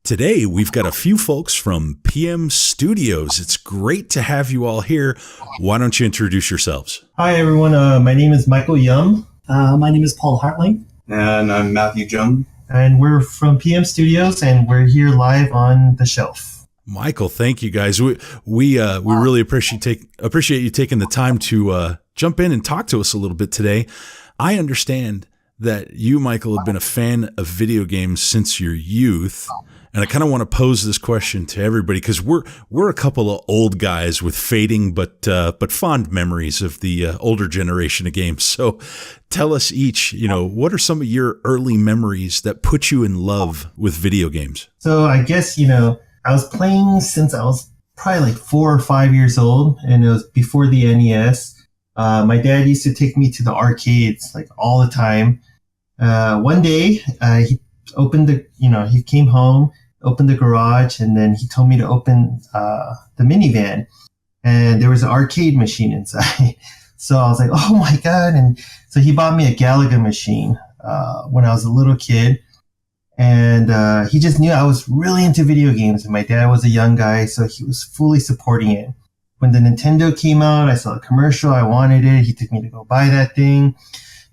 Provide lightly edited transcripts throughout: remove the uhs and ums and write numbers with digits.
Today, we've got a few folks from PM Studios. It's great to have you all here. Why don't you introduce yourselves? Hi, everyone. My name is Michael Jung. My name is Paul Hartling. And I'm Matthew Jung. And we're from PM Studios, and we're here live on the shelf. Michael, thank you guys. We really appreciate you taking the time to jump in and talk to us a little bit today. I understand that you, Michael, have been a fan of video games since your youth. And I kind of want to pose this question to everybody because we're a couple of old guys with fading but fond memories of the older generation of games. So tell us each, what are some of your early memories that put you in love with video games? So I guess, I was playing since I was probably like 4 or 5 years old, and it was before the NES. My dad used to take me to the arcades like all the time. One day, he came home, opened the garage, and then he told me to open the minivan, and there was an arcade machine inside. So I was like, oh my God. And so he bought me a Galaga machine when I was a little kid, and he just knew I was really into video games, and my dad was a young guy, so he was fully supporting it. When the Nintendo came out, I saw a commercial, I wanted it. He took me to go buy that thing.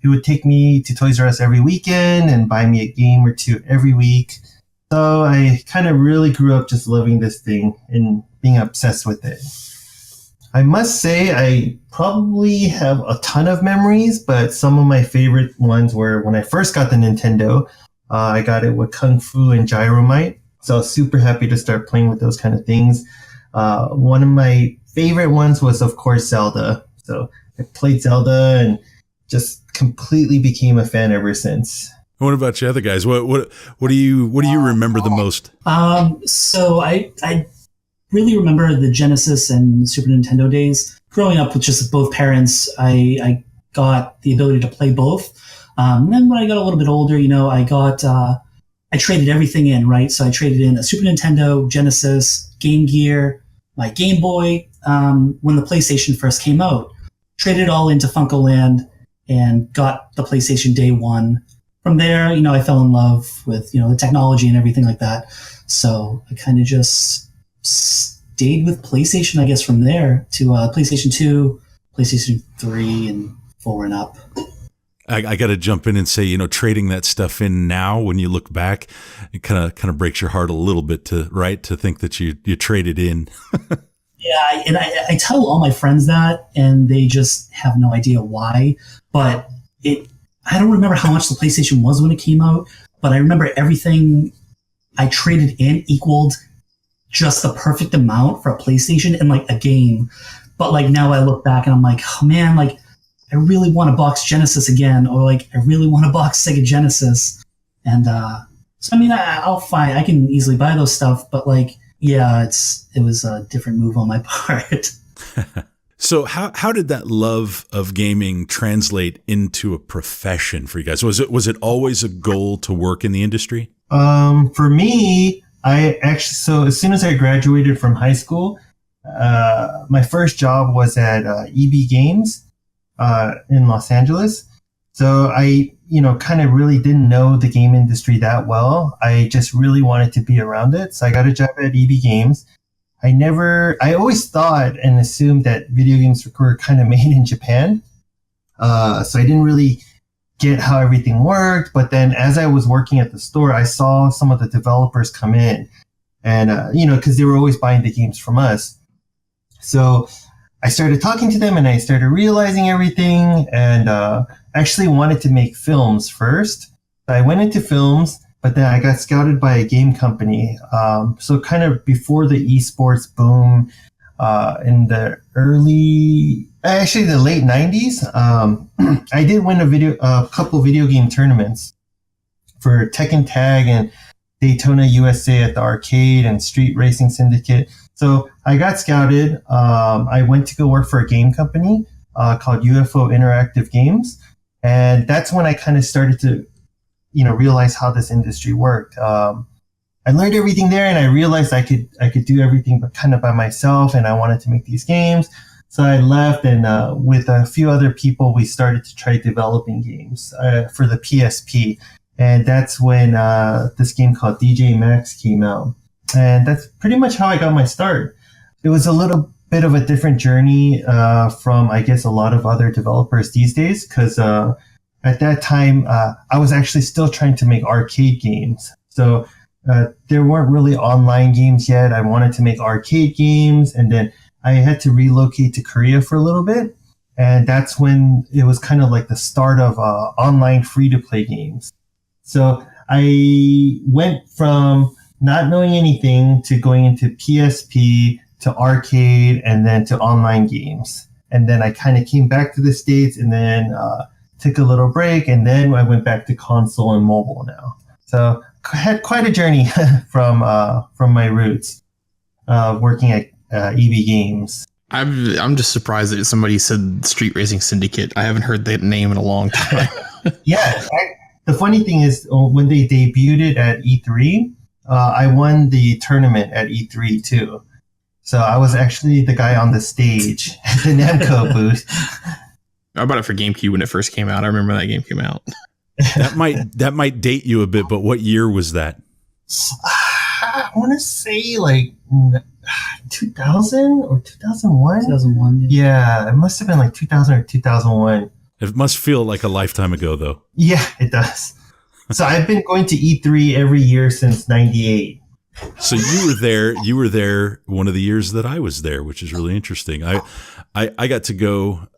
He would take me to Toys R Us every weekend and buy me a game or two every week. So I kind of really grew up just loving this thing and being obsessed with it. I must say I probably have a ton of memories, but some of my favorite ones were when I first got the Nintendo. I got it with Kung Fu and Gyromite. So I was super happy to start playing with those kind of things. One of my favorite ones was, of course, Zelda. So I played Zelda and just completely became a fan ever since. What about you other guys? What do you remember the most? So I really remember the Genesis and Super Nintendo days. Growing up with just both parents, I got the ability to play both. And then when I got a little bit older, I traded everything in, right? So I traded in a Super Nintendo, Genesis, Game Gear, my Game Boy. When the PlayStation first came out, traded it all into FuncoLand and got the PlayStation day one. From there, I fell in love with, the technology and everything like that. So I kind of just stayed with PlayStation, I guess, from there to PlayStation 2, PlayStation 3, and 4 and up. I got to jump in and say, trading that stuff in now, when you look back, it kind of breaks your heart a little bit to think that you traded in. Yeah, and I tell all my friends that, and they just have no idea why. But I don't remember how much the PlayStation was when it came out, but I remember everything I traded in equaled just the perfect amount for a PlayStation and like a game. But like now I look back and I'm like, oh man, like I really want to box Genesis again, or like I really want to box Sega Genesis. And so I mean, I can easily buy those stuff, but like, yeah, it was a different move on my part. So how did that love of gaming translate into a profession for you guys? Was it always a goal to work in the industry? For me, so as soon as I graduated from high school, my first job was at EB Games in Los Angeles. So I, kind of really didn't know the game industry that well. I just really wanted to be around it. So I got a job at EB Games. I always thought and assumed that video games were kind of made in Japan. So I didn't really get how everything worked. But then as I was working at the store, I saw some of the developers come in and, because they were always buying the games from us. So I started talking to them and I started realizing everything, and actually wanted to make films first. I went into films, but then I got scouted by a game company. So kind of before the esports boom in the late 90s, I did win a couple video game tournaments for Tekken Tag and Daytona USA at the arcade and Street Racing Syndicate. So I got scouted. I went to go work for a game company called UFO Interactive Games. And that's when I kind of started to, realize how this industry worked. I learned everything there, and I realized I could do everything but kind of by myself, and I wanted to make these games. So I left, and with a few other people, we started to try developing games for the PSP. And that's when this game called DJ Max came out. And that's pretty much how I got my start. It was a little bit of a different journey from, I guess, a lot of other developers these days, because at that time, I was actually still trying to make arcade games. So there weren't really online games yet. I wanted to make arcade games, and then I had to relocate to Korea for a little bit. And that's when it was kind of like the start of online free-to-play games. So I went from not knowing anything to going into PSP to arcade and then to online games. And then I kind of came back to the States and then took a little break, and then I went back to console and mobile now. So I had quite a journey from my roots working at EB Games. I'm just surprised that somebody said Street Racing Syndicate. I haven't heard that name in a long time. Yeah. The funny thing is, when they debuted it at E3, I won the tournament at E3 too. So I was actually the guy on the stage at the Namco booth. I bought it for GameCube when it first came out. I remember that game came out. That might date you a bit, but what year was that? I want to say like 2000 or 2001. 2001. Yeah, it must have been like 2000 or 2001. It must feel like a lifetime ago, though. Yeah, it does. So I've been going to E3 every year since '98. So you were there one of the years that I was there, which is really interesting. I got to go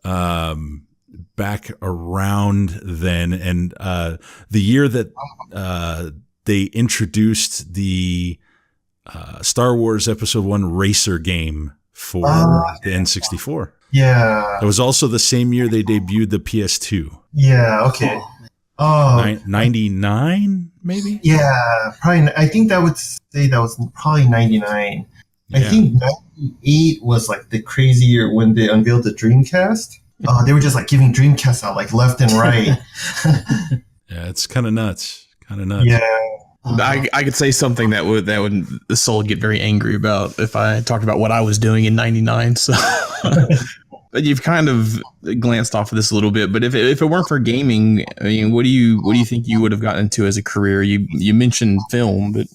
back around then, and the year that they introduced the Star Wars Episode 1 racer game for the N64. Yeah. It was also the same year they debuted the PS2. Yeah, okay. Oh, 99 maybe? Yeah, probably. I think that would say that was probably 99. Yeah. I think 98 was like the crazy year when they unveiled the Dreamcast. They were just like giving Dreamcasts out like left and right. Yeah, it's kind of nuts. Yeah. I could say something that would the soul would get very angry about if I talked about what I was doing in '99. So, but you've kind of glanced off of this a little bit. But if it weren't for gaming, I mean, what do you think you would have gotten into as a career? You mentioned film, but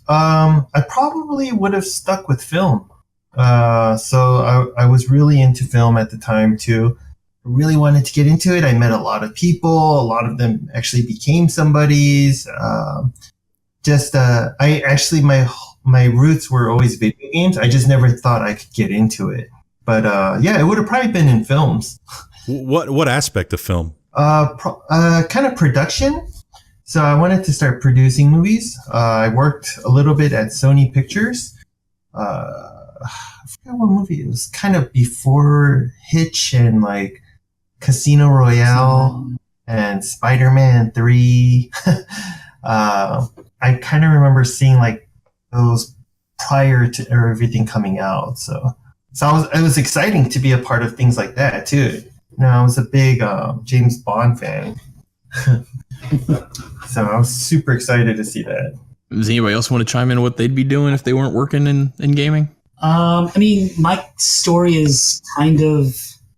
I probably would have stuck with film. So I was really into film at the time too. I really wanted to get into it. I met a lot of people. A lot of them actually became somebody's. I actually, my roots were always video games. I just never thought I could get into it. But yeah, it would have probably been in films. What aspect of film? Kind of production. So I wanted to start producing movies. I worked a little bit at Sony Pictures. I forgot what movie it was. Kind of before Hitch and like Casino Royale and Spider-Man 3. I kind of remember seeing like those prior to everything coming out. So it was exciting to be a part of things like that too. I was a big James Bond fan. So I was super excited to see that. Does anybody else want to chime in what they'd be doing if they weren't working in gaming? I mean, my story is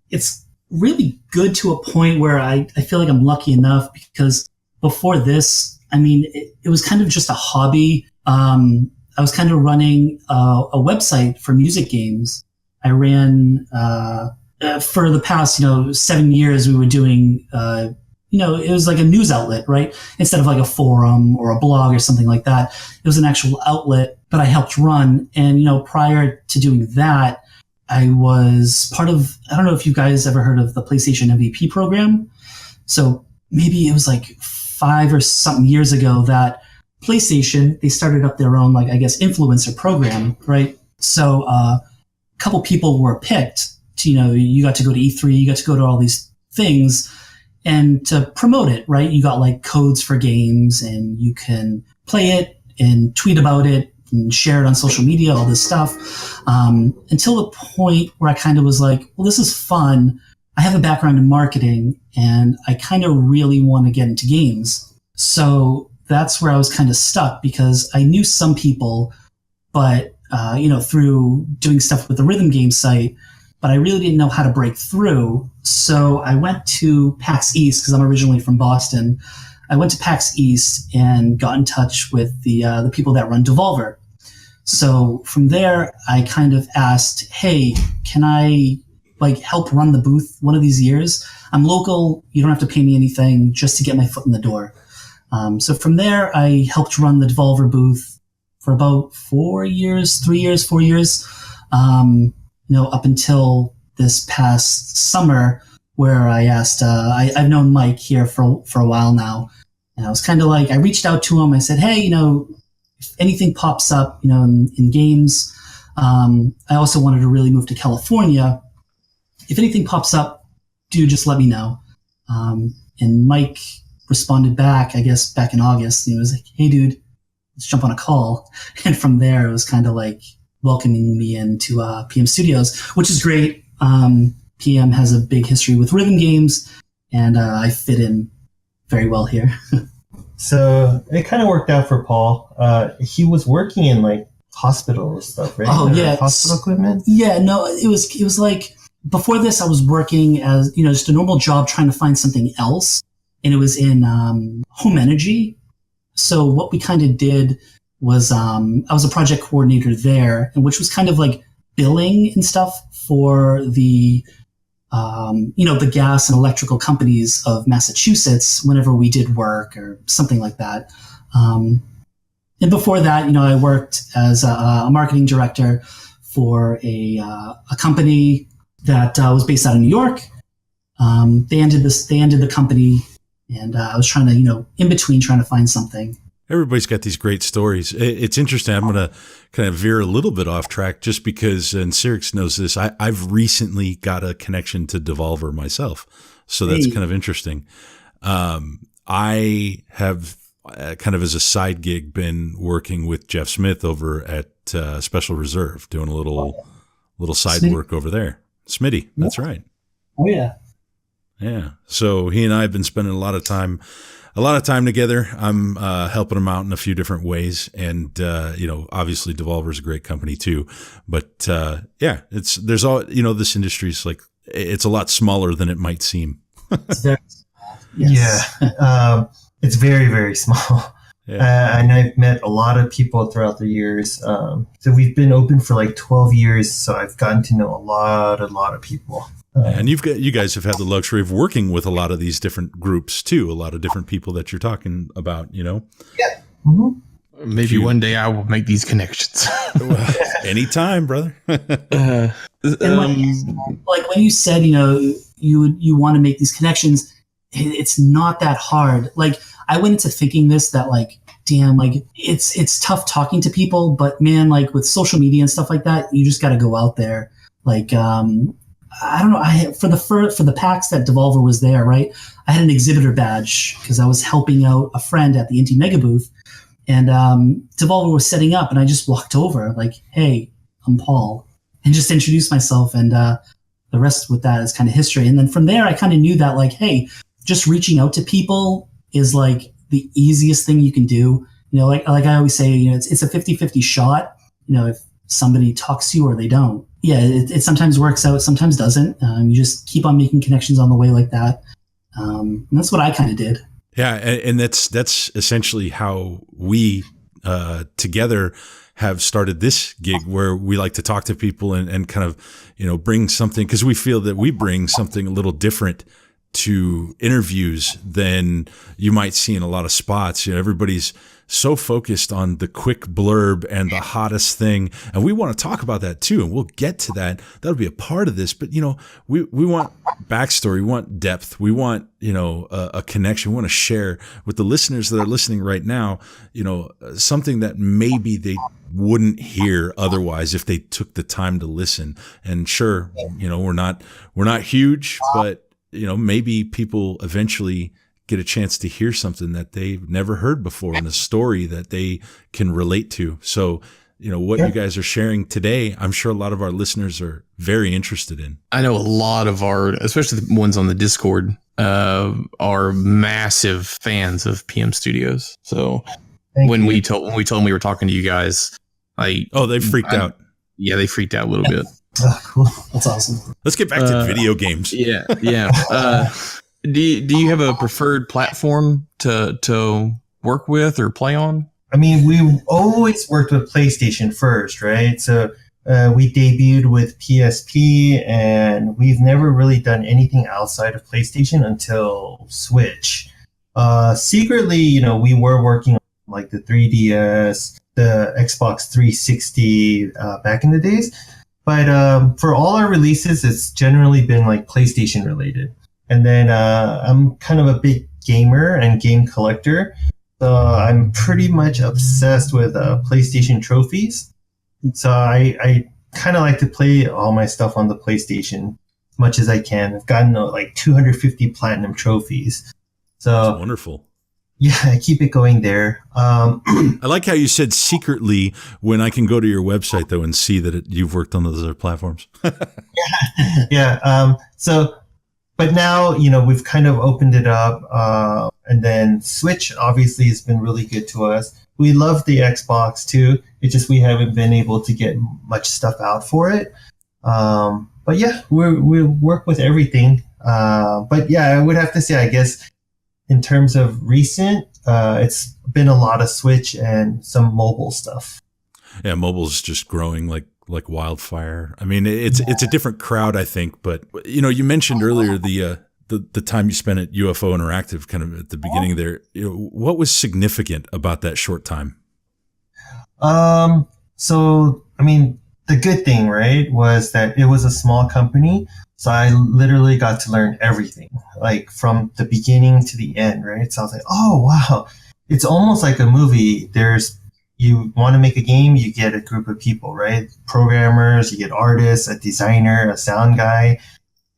it's really good to a point where I feel like I'm lucky enough, because before this, I mean, it was kind of just a hobby. I was kind of running a website for music games. I ran, for the past, 7 years, we were doing, it was like a news outlet, right? Instead of like a forum or a blog or something like that. It was an actual outlet that I helped run. And, prior to doing that, I was part of, I don't know if you guys ever heard of the PlayStation MVP program. So maybe it was like 5 or something years ago that PlayStation, they started up their own, like, I guess, influencer program, right? So a couple people were picked to, you got to go to E3, you got to go to all these things and to promote it, right? You got like codes for games and you can play it and tweet about it and share it on social media, all this stuff, until the point where I kind of was like, well, this is fun. I have a background in marketing and I kind of really want to get into games. So that's where I was kind of stuck, because I knew some people, but, through doing stuff with the rhythm game site, but I really didn't know how to break through. So I went to PAX East, because I'm originally from Boston. I went to PAX East and got in touch with the people that run Devolver. So from there, I kind of asked, hey, can I help run the booth one of these years? I'm local. You don't have to pay me anything just to get my foot in the door. So from there, I helped run the Devolver booth for about 4 years, up until this past summer, where I asked, I've known Mike here for a while now. And I was kind of I reached out to him. I said, hey, if anything pops up, in games, I also wanted to really move to California. If anything pops up, do just let me know. And Mike responded back, I guess back in August, and he was like, hey dude, let's jump on a call. And from there, it was kind of welcoming me into PM Studios, which is great. PM has a big history with rhythm games, and I fit in very well here. So it kind of worked out for Paul. He was working in hospital stuff, right? Oh, yeah. Hospital equipment? Yeah, no, it was before this, I was working as, just a normal job trying to find something else. And it was in home energy. So what we kind of did was I was a project coordinator there, and which was kind of billing and stuff for the the gas and electrical companies of Massachusetts whenever we did work or something like that. And before that, I worked as a marketing director for a company that was based out of New York. They ended the company, and I was trying to, in between trying to find something. Everybody's got these great stories. It's interesting. I'm going to kind of veer a little bit off track just because, and Musynx knows this, I've recently got a connection to Devolver myself. So that's kind of interesting. I have kind of as a side gig been working with Jeff Smith over at Special Reserve, doing a little side Smitty. work over there. Smitty, that's right. Oh yeah. Yeah. So he and I have been spending a lot of time together. I'm helping him out in a few different ways. And, obviously Devolver's a great company too. But, there's all, this industry's it's a lot smaller than it might seem. It's very Yes. Yeah. It's very, very small. Yeah. And I've met a lot of people throughout the years. So we've been open for 12 years. So I've gotten to know a lot of people. And you guys have had the luxury of working with a lot of these different groups too, a lot of different people that you're talking about, Yeah. Mm-hmm. Maybe one day I will make these connections. Anytime, brother. And when you said, you want to make these connections, it's not that hard. I went into thinking this, that damn, it's tough talking to people, but man, with social media and stuff like that, you just got to go out there. I don't know. For the PAX that Devolver was there, right? I had an exhibitor badge because I was helping out a friend at the Indie Mega booth, and Devolver was setting up, and I just walked over, hey, I'm Paul, and just introduced myself, and the rest with that is kind of history. And then from there, I kind of knew that, hey, just reaching out to people is the easiest thing you can do. I always say, it's a 50-50 shot. If somebody talks to you or they don't. Yeah, it sometimes works out, sometimes doesn't. You just keep on making connections on the way like that. And that's what I kind of did. Yeah, and that's essentially how we together have started this gig, where we like to talk to people and kind of, bring something, because we feel that we bring something a little different to interviews than you might see in a lot of spots. Everybody's so focused on the quick blurb and the hottest thing. And we want to talk about that too. And we'll get to that. That'll be a part of this. But, we want backstory. We want depth. We want, a connection. We want to share with the listeners that are listening right now, something that maybe they wouldn't hear otherwise if they took the time to listen. And sure, we're not huge, but maybe people eventually get a chance to hear something that they've never heard before in a story that they can relate to. So, what you guys are sharing today, I'm sure a lot of our listeners are very interested in. I know a lot of especially the ones on the Discord, are massive fans of PM Studios. So when we told them we were talking to you guys, they freaked out. Yeah, they freaked out a little bit. Oh, cool. That's awesome. Let's get back to video games. Yeah. Do you have a preferred platform to work with or play on? I mean, we always worked with PlayStation first, right? So we debuted with PSP, and we've never really done anything outside of PlayStation until Switch. Secretly, we were working on like the 3DS, the Xbox 360 back in the days. But for all our releases, it's generally been like PlayStation related. And then I'm kind of a big gamer and game collector. So I'm pretty much obsessed with PlayStation trophies. So I kind of like to play all my stuff on the PlayStation as much as I can. I've gotten like 250 platinum trophies. So that's wonderful. Yeah, I keep it going there. I like how you said secretly when I can go to your website, though, and see that you've worked on those other platforms. Yeah. But now, we've kind of opened it up. And then Switch obviously has been really good to us. We love the Xbox too. It's just we haven't been able to get much stuff out for it. But yeah, we work with everything. But yeah, I would have to say, I guess, in terms of recent, it's been a lot of Switch and some mobile stuff. Yeah, mobile's just growing like wildfire. I mean, it's a different crowd, I think. But you mentioned earlier the time you spent at UFO Interactive, kind of at the beginning there. What was significant about that short time? So I mean, the good thing, right, was that it was a small company. So I literally got to learn everything, like from the beginning to the end, right? So I was like, oh, wow. It's almost like a movie. You want to make a game, you get a group of people, right? Programmers, you get artists, a designer, a sound guy,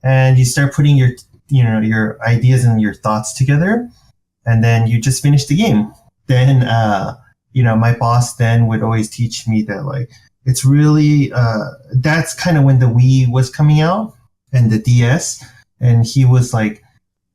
and you start putting your ideas and your thoughts together, and then you just finish the game. Then, my boss then would always teach me that, like, it's really, that's kind of when the Wii was coming out and the DS, and he was like,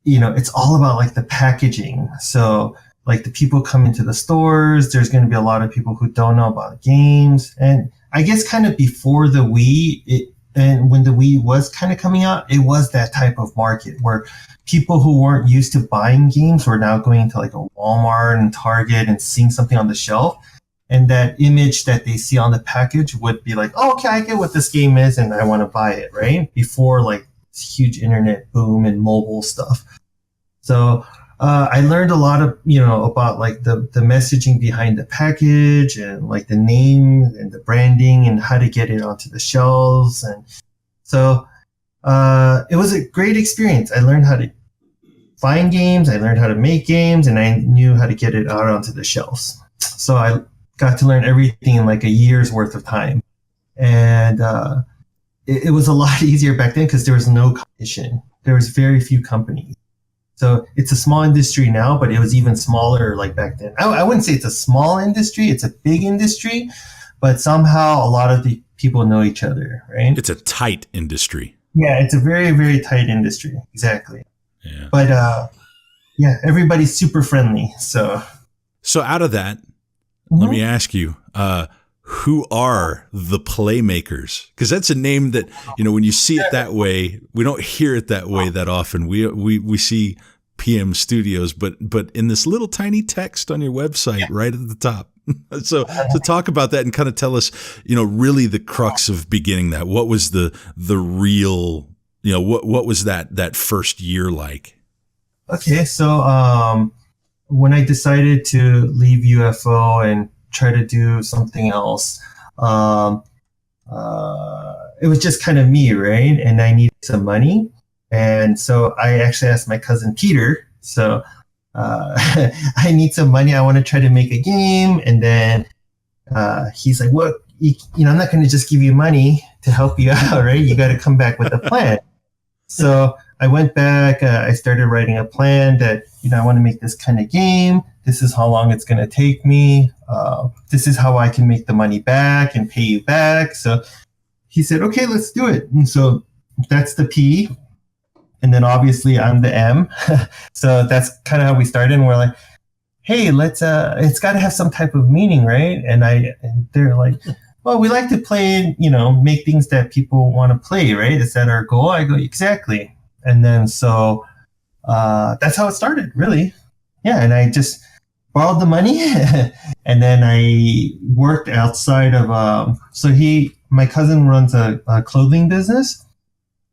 it's all about like the packaging. So like the people come into the stores, there's going to be a lot of people who don't know about games. And I guess kind of before the Wii, and when the Wii was kind of coming out, it was that type of market where people who weren't used to buying games were now going to like a Walmart and Target and seeing something on the shelf. And that image that they see on the package would be like, oh, okay, I get what this game is and I want to buy it, right? Before like this huge internet boom and mobile stuff. So I learned a lot of, about like the messaging behind the package and like the name and the branding and how to get it onto the shelves. And so it was a great experience. I learned how to find games, I learned how to make games, and I knew how to get it out onto the shelves. So I got to learn everything in like a year's worth of time. And it was a lot easier back then because there was no competition. There was very few companies. So it's a small industry now, but it was even smaller like back then. I wouldn't say it's a small industry. It's a big industry, but somehow a lot of the people know each other, right? It's a tight industry. Yeah, it's a very, very tight industry. Exactly. Yeah. But yeah, everybody's super friendly. So out of that, let me ask you, who are the Playmakers? Because that's a name that, when you see it that way, we don't hear it that way that often. We see PM Studios, but in this little tiny text on your website right at the top. So talk about that and kind of tell us, really the crux of beginning that. What was the real, what was that first year like? Okay, so when I decided to leave UFO and try to do something else, it was just kind of me, right? And I needed some money. And so I actually asked my cousin Peter, so I need some money. I want to try to make a game. And then he's like, well, I'm not going to just give you money to help you out, right? You got to come back with a plan. So I went back, I started writing a plan that, I want to make this kind of game. This is how long it's going to take me. This is how I can make the money back and pay you back. So he said, okay, let's do it. And so that's the P. And then obviously I'm the M. So that's kind of how we started. And we're like, hey, let's, it's got to have some type of meaning, right? And they're like, well, we like to play, make things that people want to play, right? Is that our goal? I go, exactly. And then so that's how it started, really. Yeah, and I just borrowed the money, and then I worked outside of. My cousin runs a clothing business.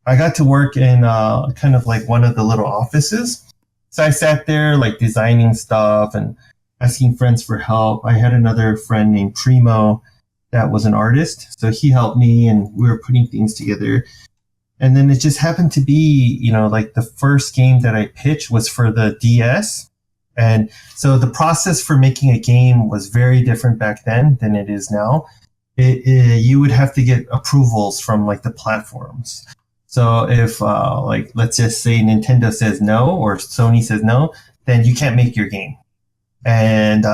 I got to work in kind of like one of the little offices. So I sat there like designing stuff and asking friends for help. I had another friend named Primo that was an artist, so he helped me, and we were putting things together. And then it just happened to be, like the first game that I pitched was for the DS. And so the process for making a game was very different back then than it is now. You would have to get approvals from like the platforms. So if let's just say Nintendo says no or Sony says no, then you can't make your game. And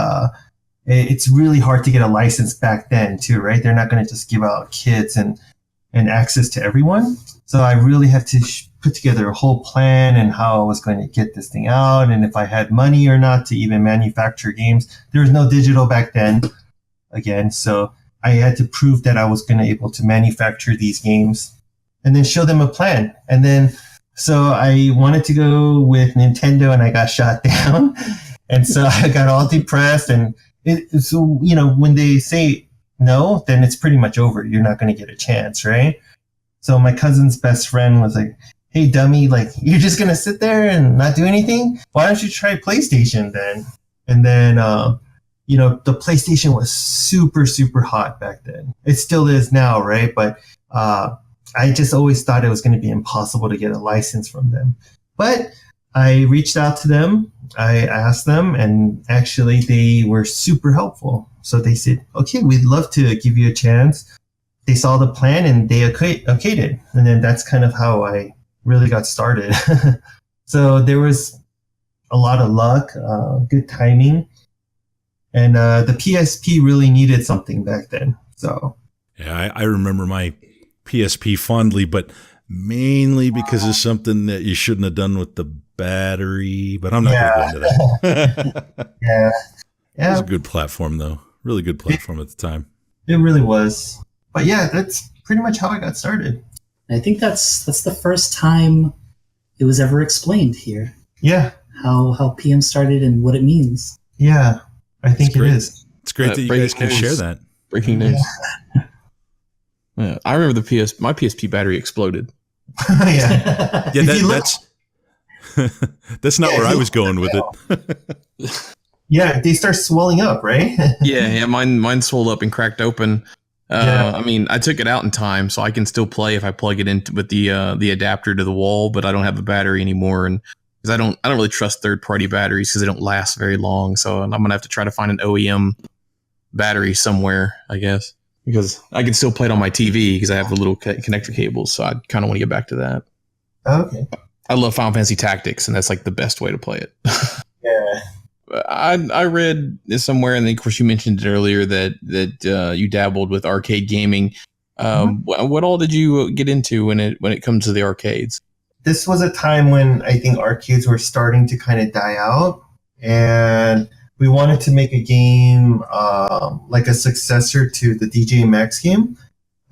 it's really hard to get a license back then too, right? They're not going to just give out kids and access to everyone. So I really had to put together a whole plan and how I was going to get this thing out, and if I had money or not to even manufacture games. There was no digital back then, again, so I had to prove that I was going to be able to manufacture these games and then show them a plan. And then, so I wanted to go with Nintendo and I got shot down. And so I got all depressed, and when they say no, then it's pretty much over. You're not going to get a chance, right? So my cousin's best friend was like, hey, dummy, like, you're just going to sit there and not do anything? Why don't you try PlayStation then? And then, the PlayStation was super, super hot back then. It still is now, right? But I just always thought it was going to be impossible to get a license from them. But I reached out to them. I asked them, and actually they were super helpful. So they said, okay, we'd love to give you a chance. They saw the plan and they okayed it. And then that's kind of how I really got started. So there was a lot of luck, good timing. And the PSP really needed something back then. So yeah, I remember my PSP fondly, but mainly because of something that you shouldn't have done with the battery. But I'm not going to go into that. Yeah. It was a good platform, though. Really good platform at the time. It really was. But yeah, that's pretty much how I got started. I think that's the first time it was ever explained here. Yeah. How PM started and what it means. Yeah, I think it is. It's great that you guys can share that. Breaking news. Yeah, I remember my PSP battery exploded. Yeah. That's not where I was going with it. Yeah, they start swelling up, right? yeah, mine swelled up and cracked open. I mean, I took it out in time, so I can still play if I plug it in with the adapter to the wall, but I don't have a battery anymore, and because I don't really trust third-party batteries because they don't last very long. So I'm gonna have to try to find an OEM battery somewhere, I guess, because I can still play it on my TV because I have the little connector cables. So I kind of want to get back to that. Okay. I love Final Fantasy Tactics, and that's like the best way to play it. Yeah. I read somewhere, and of course you mentioned it earlier that you dabbled with arcade gaming. What all did you get into when it comes to the arcades? This was a time when I think arcades were starting to kind of die out, and we wanted to make a game like a successor to the DJ Max game,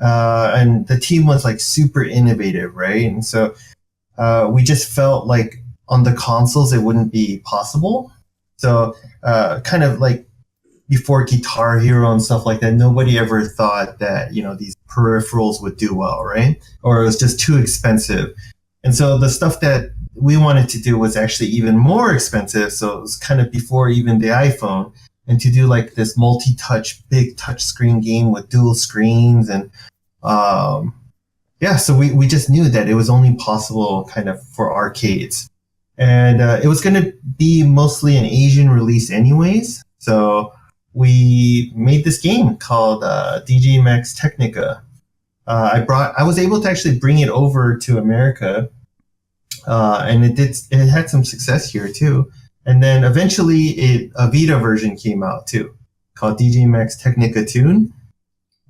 and the team was like super innovative, right? And so we just felt like on the consoles it wouldn't be possible. So kind of like before Guitar Hero and stuff like that, nobody ever thought that, these peripherals would do well, right? Or it was just too expensive. And so the stuff that we wanted to do was actually even more expensive. So it was kind of before even the iPhone. And to do like this multi-touch, big touch screen game with dual screens. And so we just knew that it was only possible kind of for arcades. And it was going to be mostly an Asian release anyways. So we made this game called DJ Max Technica. I was able to actually bring it over to America. And it had some success here too. And then eventually a Vita version came out too, called DJ Max Technica Tune.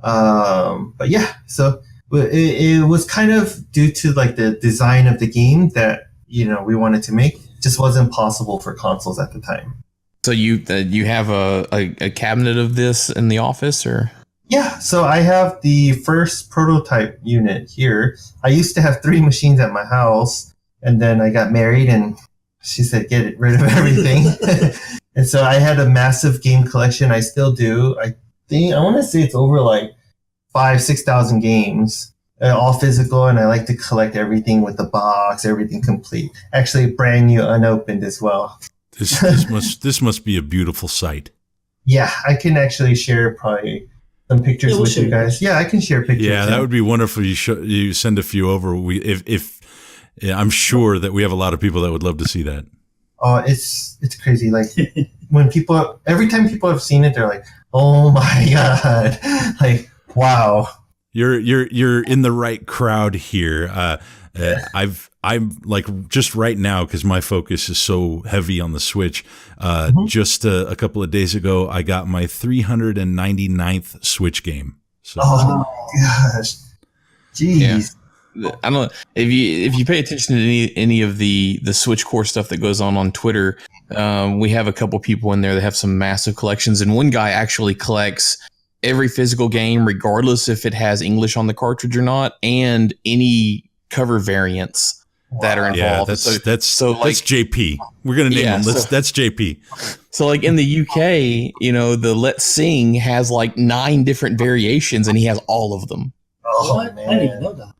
But yeah, so it was kind of due to like the design of the game that, we wanted to make. Just wasn't possible for consoles at the time. So you have a cabinet of this in the office, or? Yeah, so I have the first prototype unit here. I used to have 3 machines at my house, and then I got married and she said, get rid of everything. And so I had a massive game collection. I still do. I want to say it's over like 6,000 games, all physical. And I like to collect everything with the box, everything complete. Actually, brand new, unopened as well. This must be a beautiful sight. Yeah, I can actually share probably some pictures with you guys. Yeah, I can share pictures. Yeah, that would be wonderful. You send a few over. I'm sure that we have a lot of people that would love to see that. Oh, it's crazy. Like every time people have seen it, they're like, "Oh my god!" Like, wow. You're in the right crowd here. I'm like just right now because my focus is so heavy on the Switch. Just a couple of days ago, I got my 399th Switch game. So. Oh my gosh, jeez. Yeah. I don't know if you pay attention to any of the Switch core stuff that goes on Twitter. We have a couple people in there that have some massive collections, and one guy actually collects every physical game, regardless if it has English on the cartridge or not, and any cover variants that are involved. Yeah, that's JP. We're gonna name him. That's JP. So like in the UK, the Let's Sing has like 9 different variations, and he has all of them. Oh, I didn't even know that.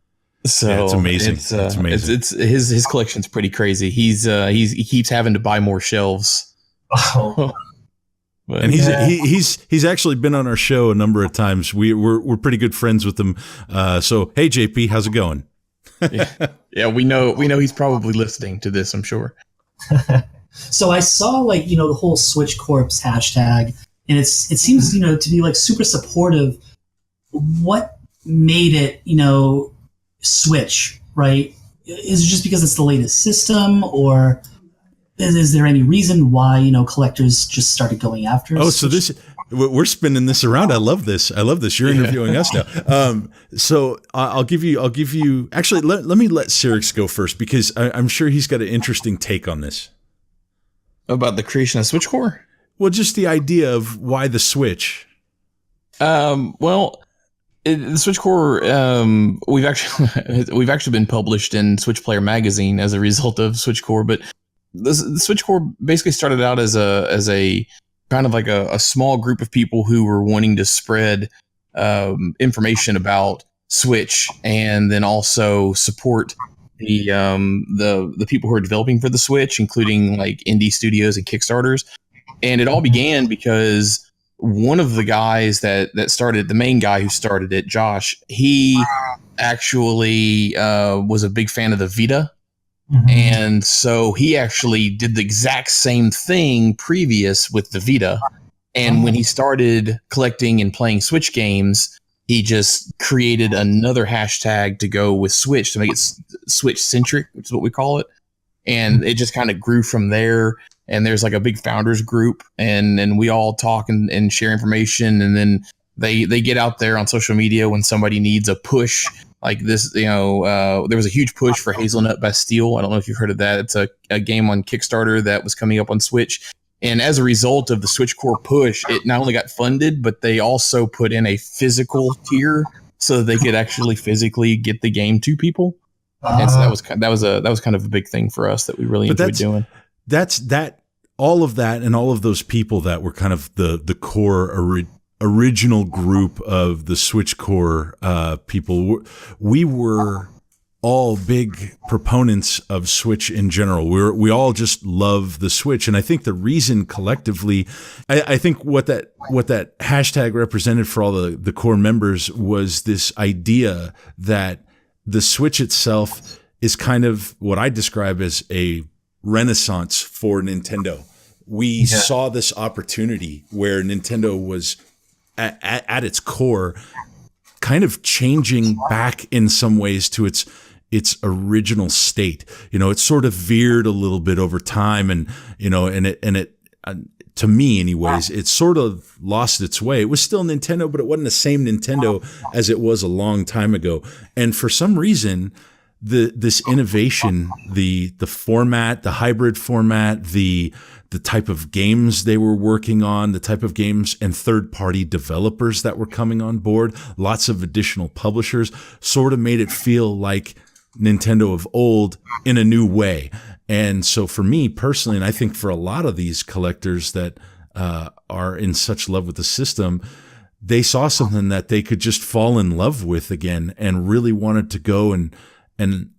So yeah, it's amazing. It's amazing. It's his collection's pretty crazy. He keeps having to buy more shelves. Oh. But, and he's actually been on our show a number of times. We're pretty good friends with him. So hey JP, how's it going? yeah, we know he's probably listening to this, I'm sure. So I saw the whole Switch Corps hashtag, and it seems to be like super supportive. What made it Switch, right? Is it just because it's the latest system, or is there any reason why collectors just started going after? Oh, so we're spinning this around. I love this. You're interviewing us now. So I'll give you. Actually, let me let Cyrix go first because I'm sure he's got an interesting take on this. About the creation of Switch Core? Well, just the idea of why the Switch. The Switch Core, we've actually been published in Switch Player magazine as a result of Switch Core, but the Switch Core basically started out as a kind of like a small group of people who were wanting to spread information about Switch, and then also support the people who are developing for the Switch, including like indie studios and Kickstarters. And it all began because one of the guys that started, the main guy who started it, Josh, he actually was a big fan of the Vita. Mm-hmm. And so he actually did the exact same thing previous with the Vita. And when he started collecting and playing Switch games, he just created another hashtag to go with Switch to make it Switch centric, which is what we call it. And it just kind of grew from there. And there's like a big founders group, and we all talk and share information. And then they get out there on social media when somebody needs a push like this. There was a huge push for Hazelnut Bastille. I don't know if you've heard of that. It's a game on Kickstarter that was coming up on Switch. And as a result of the Switch Core push, it not only got funded, but they also put in a physical tier so that they could actually physically get the game to people. And so that was kind of a big thing for us that we really enjoyed doing. That all of that and all of those people that were kind of the core original group of the Switch Core people, we were all big proponents of Switch in general. We all just love the Switch, and I think the reason collectively, I think what that hashtag represented for all the core members was this idea that the Switch itself is kind of what I describe as a renaissance for Nintendo. We saw this opportunity where Nintendo was at its core kind of changing back in some ways to its original state. It sort of veered a little bit over time, and it to me anyways, it sort of lost its way. It was still Nintendo, but it wasn't the same Nintendo as it was a long time ago. And for some reason, this innovation, the format, the hybrid format, the type of games they were working on, the type of games and third-party developers that were coming on board, lots of additional publishers, sort of made it feel like Nintendo of old in a new way. And so for me personally, and I think for a lot of these collectors that are in such love with the system, they saw something that they could just fall in love with again and really wanted to go and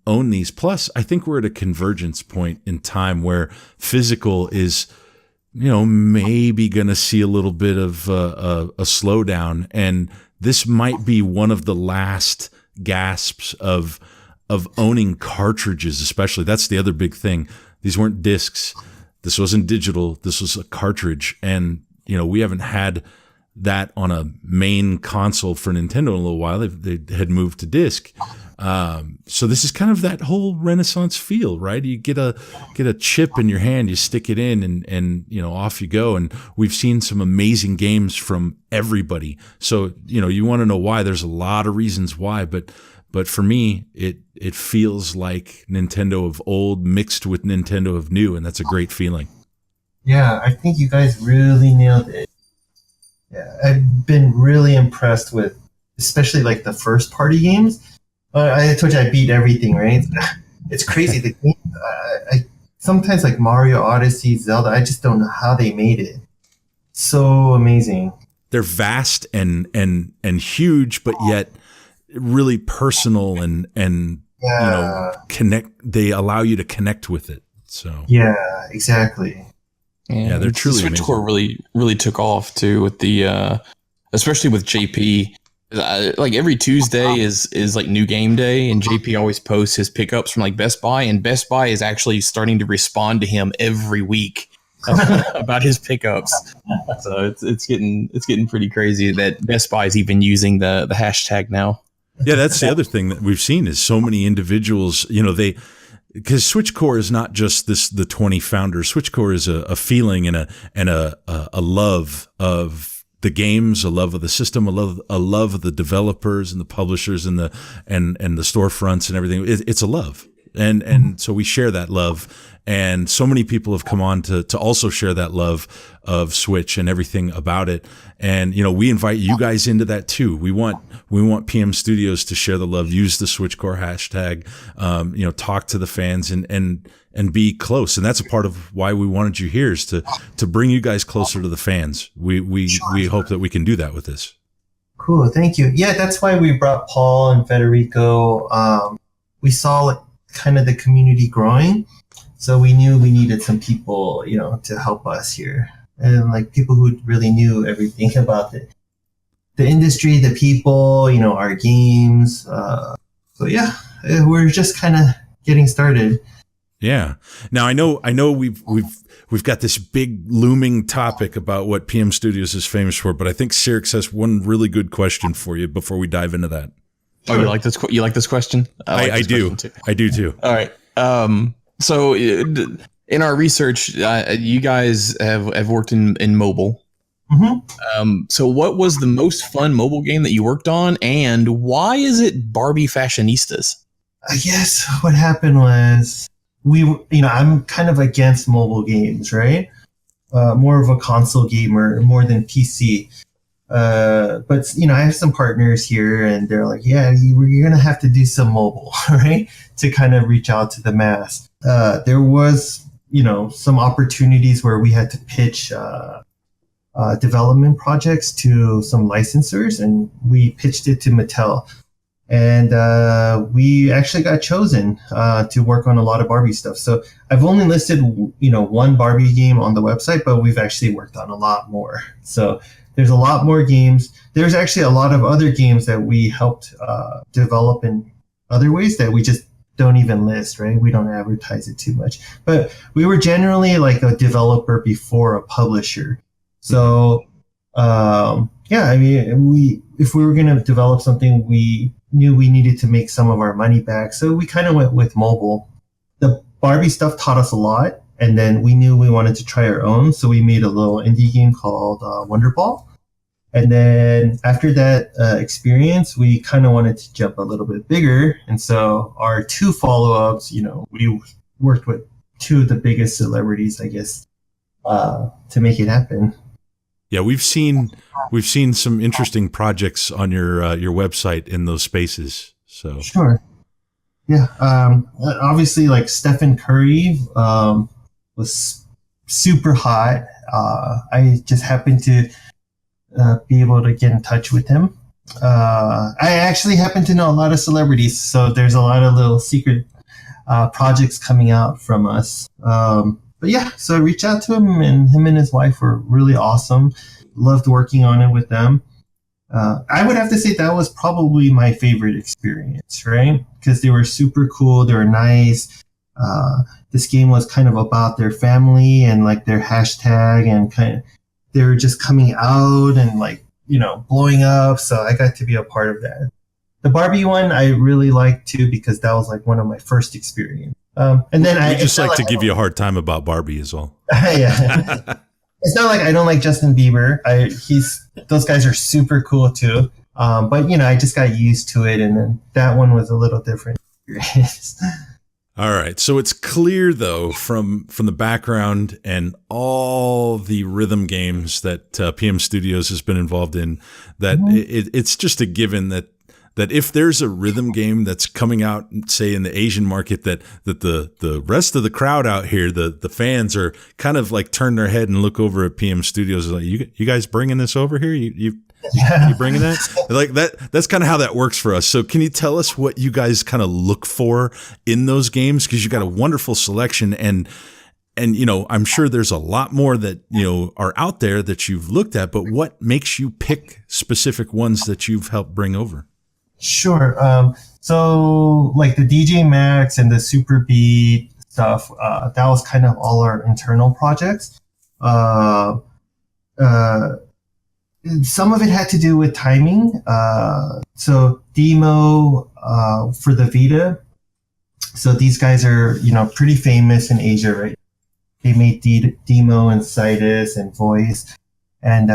own these. Plus, I think we're at a convergence point in time where physical is, maybe going to see a little bit of a slowdown. And this might be one of the last gasps of owning cartridges, especially. That's the other big thing. These weren't discs. This wasn't digital. This was a cartridge. And, we haven't had that on a main console for Nintendo in a little while. They had moved to disc. So this is kind of that whole Renaissance feel, right? You get a chip in your hand, you stick it in, and off you go. And we've seen some amazing games from everybody. So you want to know why? There's a lot of reasons why, but for me, it feels like Nintendo of old mixed with Nintendo of new, and that's a great feeling. Yeah, I think you guys really nailed it. Yeah, I've been really impressed with, especially like the first party games. I told you I beat everything, right? It's crazy. The game, I sometimes like Mario Odyssey, Zelda, I just don't know how they made it. So amazing. They're vast and huge, but yet really personal and connect. They allow you to connect with it. So yeah, exactly. Yeah, they're truly the Switch core really took off too with the especially with JP. Like every Tuesday is like new game day, and JP always posts his pickups from like Best Buy, and Best Buy is actually starting to respond to him every week about his pickups. So it's getting pretty crazy that Best Buy is even using the hashtag now. Yeah, that's the other thing that we've seen is so many individuals, because SwitchCore is not just the 20 founders. SwitchCore is a feeling and a love of the games, a love of the system, a love of the developers and the publishers and the storefronts and everything. It's a love. And so we share that love, and so many people have come on to also share that love of Switch and everything about it. And we invite you guys into that too. We want PM Studios to share the love, use the SwitchCore hashtag, talk to the fans and be close. And that's a part of why we wanted you here, is to bring you guys closer to the fans. We hope that we can do that with this. Cool, thank you. Yeah, that's why we brought Paul and Federico. We saw kind of the community growing, so we knew we needed some people, to help us here, and like people who really knew everything about the industry, the people, our games. So yeah, we're just kind of getting started. Yeah. Now I know we've got this big looming topic about what PM Studios is famous for, but I think Cyrix has one really good question for you before we dive into that. Oh, you like this? You like this question? I do. I do too. All right. So in our research, you guys have worked in mobile. Mm-hmm. So what was the most fun mobile game that you worked on, and why is it Barbie Fashionistas? I guess what happened was I'm kind of against mobile games, right? More of a console gamer, more than PC. But I have some partners here, and they're like, yeah, you're going to have to do some mobile, right? To kind of reach out to the mass. There was, some opportunities where we had to pitch development projects to some licensors, and we pitched it to Mattel. And we actually got chosen to work on a lot of Barbie stuff. So I've only listed, one Barbie game on the website, but we've actually worked on a lot more. So there's a lot more games. There's actually a lot of other games that we helped develop in other ways that we just don't even list, right? We don't advertise it too much. But we were generally like a developer before a publisher. So, if we were going to develop something, we knew we needed to make some of our money back. So we kind of went with mobile. The Barbie stuff taught us a lot. And then we knew we wanted to try our own. So we made a little indie game called Wonder Ball. And then after that experience, we kind of wanted to jump a little bit bigger. And so our two follow-ups, we worked with two of the biggest celebrities, I guess, to make it happen. Yeah, we've seen some interesting projects on your website in those spaces. So sure. Yeah. Obviously, like Stephen Curry was super hot. I just happened to be able to get in touch with him. I actually happen to know a lot of celebrities, so there's a lot of little secret projects coming out from us. But yeah, so I reached out to him and his wife were really awesome. Loved working on it with them. I would have to say that was probably my favorite experience, right? Because they were super cool, they were nice. This game was kind of about their family and like their hashtag, and kind of they were just coming out and like, you know, blowing up. So I got to be a part of that. The Barbie one I really liked too, because that was like one of my first experience. And then I just like to give you a hard time about Barbie as well. Yeah. It's not like I don't like Justin Bieber. Those guys are super cool too. But you know, I just got used to it, and then that one was a little different. All right. So it's clear though from the background and all the rhythm games that PM Studios has been involved in, that it's just a given that if there's a rhythm game that's coming out, say in the Asian market, that the rest of the crowd out here, the fans are kind of like turn their head and look over at PM Studios like, you guys bringing this over here? You bringing that? Like that's kind of how that works for us. So can you tell us what you guys kind of look for in those games? Because you got a wonderful selection, and you know, I'm sure there's a lot more that, you know, are out there that you've looked at, but what makes you pick specific ones that you've helped bring over? Sure. So like the DJ Max and the Super Beat stuff, that was kind of all our internal projects. Some of it had to do with timing. So Deemo, for the Vita. So these guys are, you know, pretty famous in Asia, right? They made Deemo and Cytus and VOEZ. And,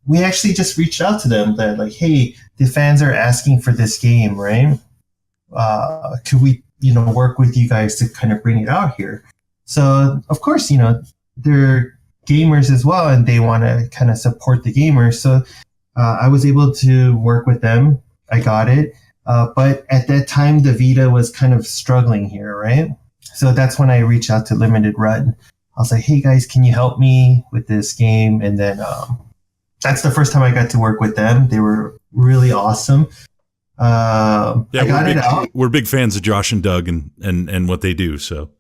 we actually just reached out to them that like, hey, the fans are asking for this game, right? Could we, you know, work with you guys to kind of bring it out here? So of course, you know, they're gamers as well, and they want to kind of support the gamers. So I was able to work with them. I got it. But at that time, the Vita was kind of struggling here, right? So that's when I reached out to Limited Run. I was like, hey guys, can you help me with this game? And then, that's the first time I got to work with them. They were really awesome. I got it out. We're big fans of Josh and Doug and what they do. So.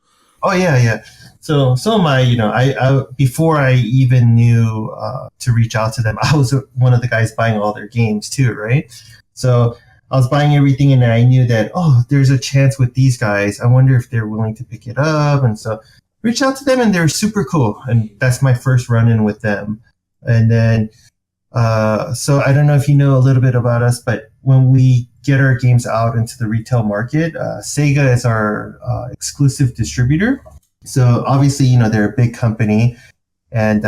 Oh yeah. So am I. You know, I before I even knew to reach out to them, I was one of the guys buying all their games too, right? So I was buying everything, and I knew that there's a chance with these guys. I wonder if they're willing to pick it up, and so reached out to them, and they're super cool. And that's my first run-in with them, and then. So I don't know if you know a little bit about us, but when we get our games out into the retail market, Sega is our exclusive distributor. So obviously, you know, they're a big company. And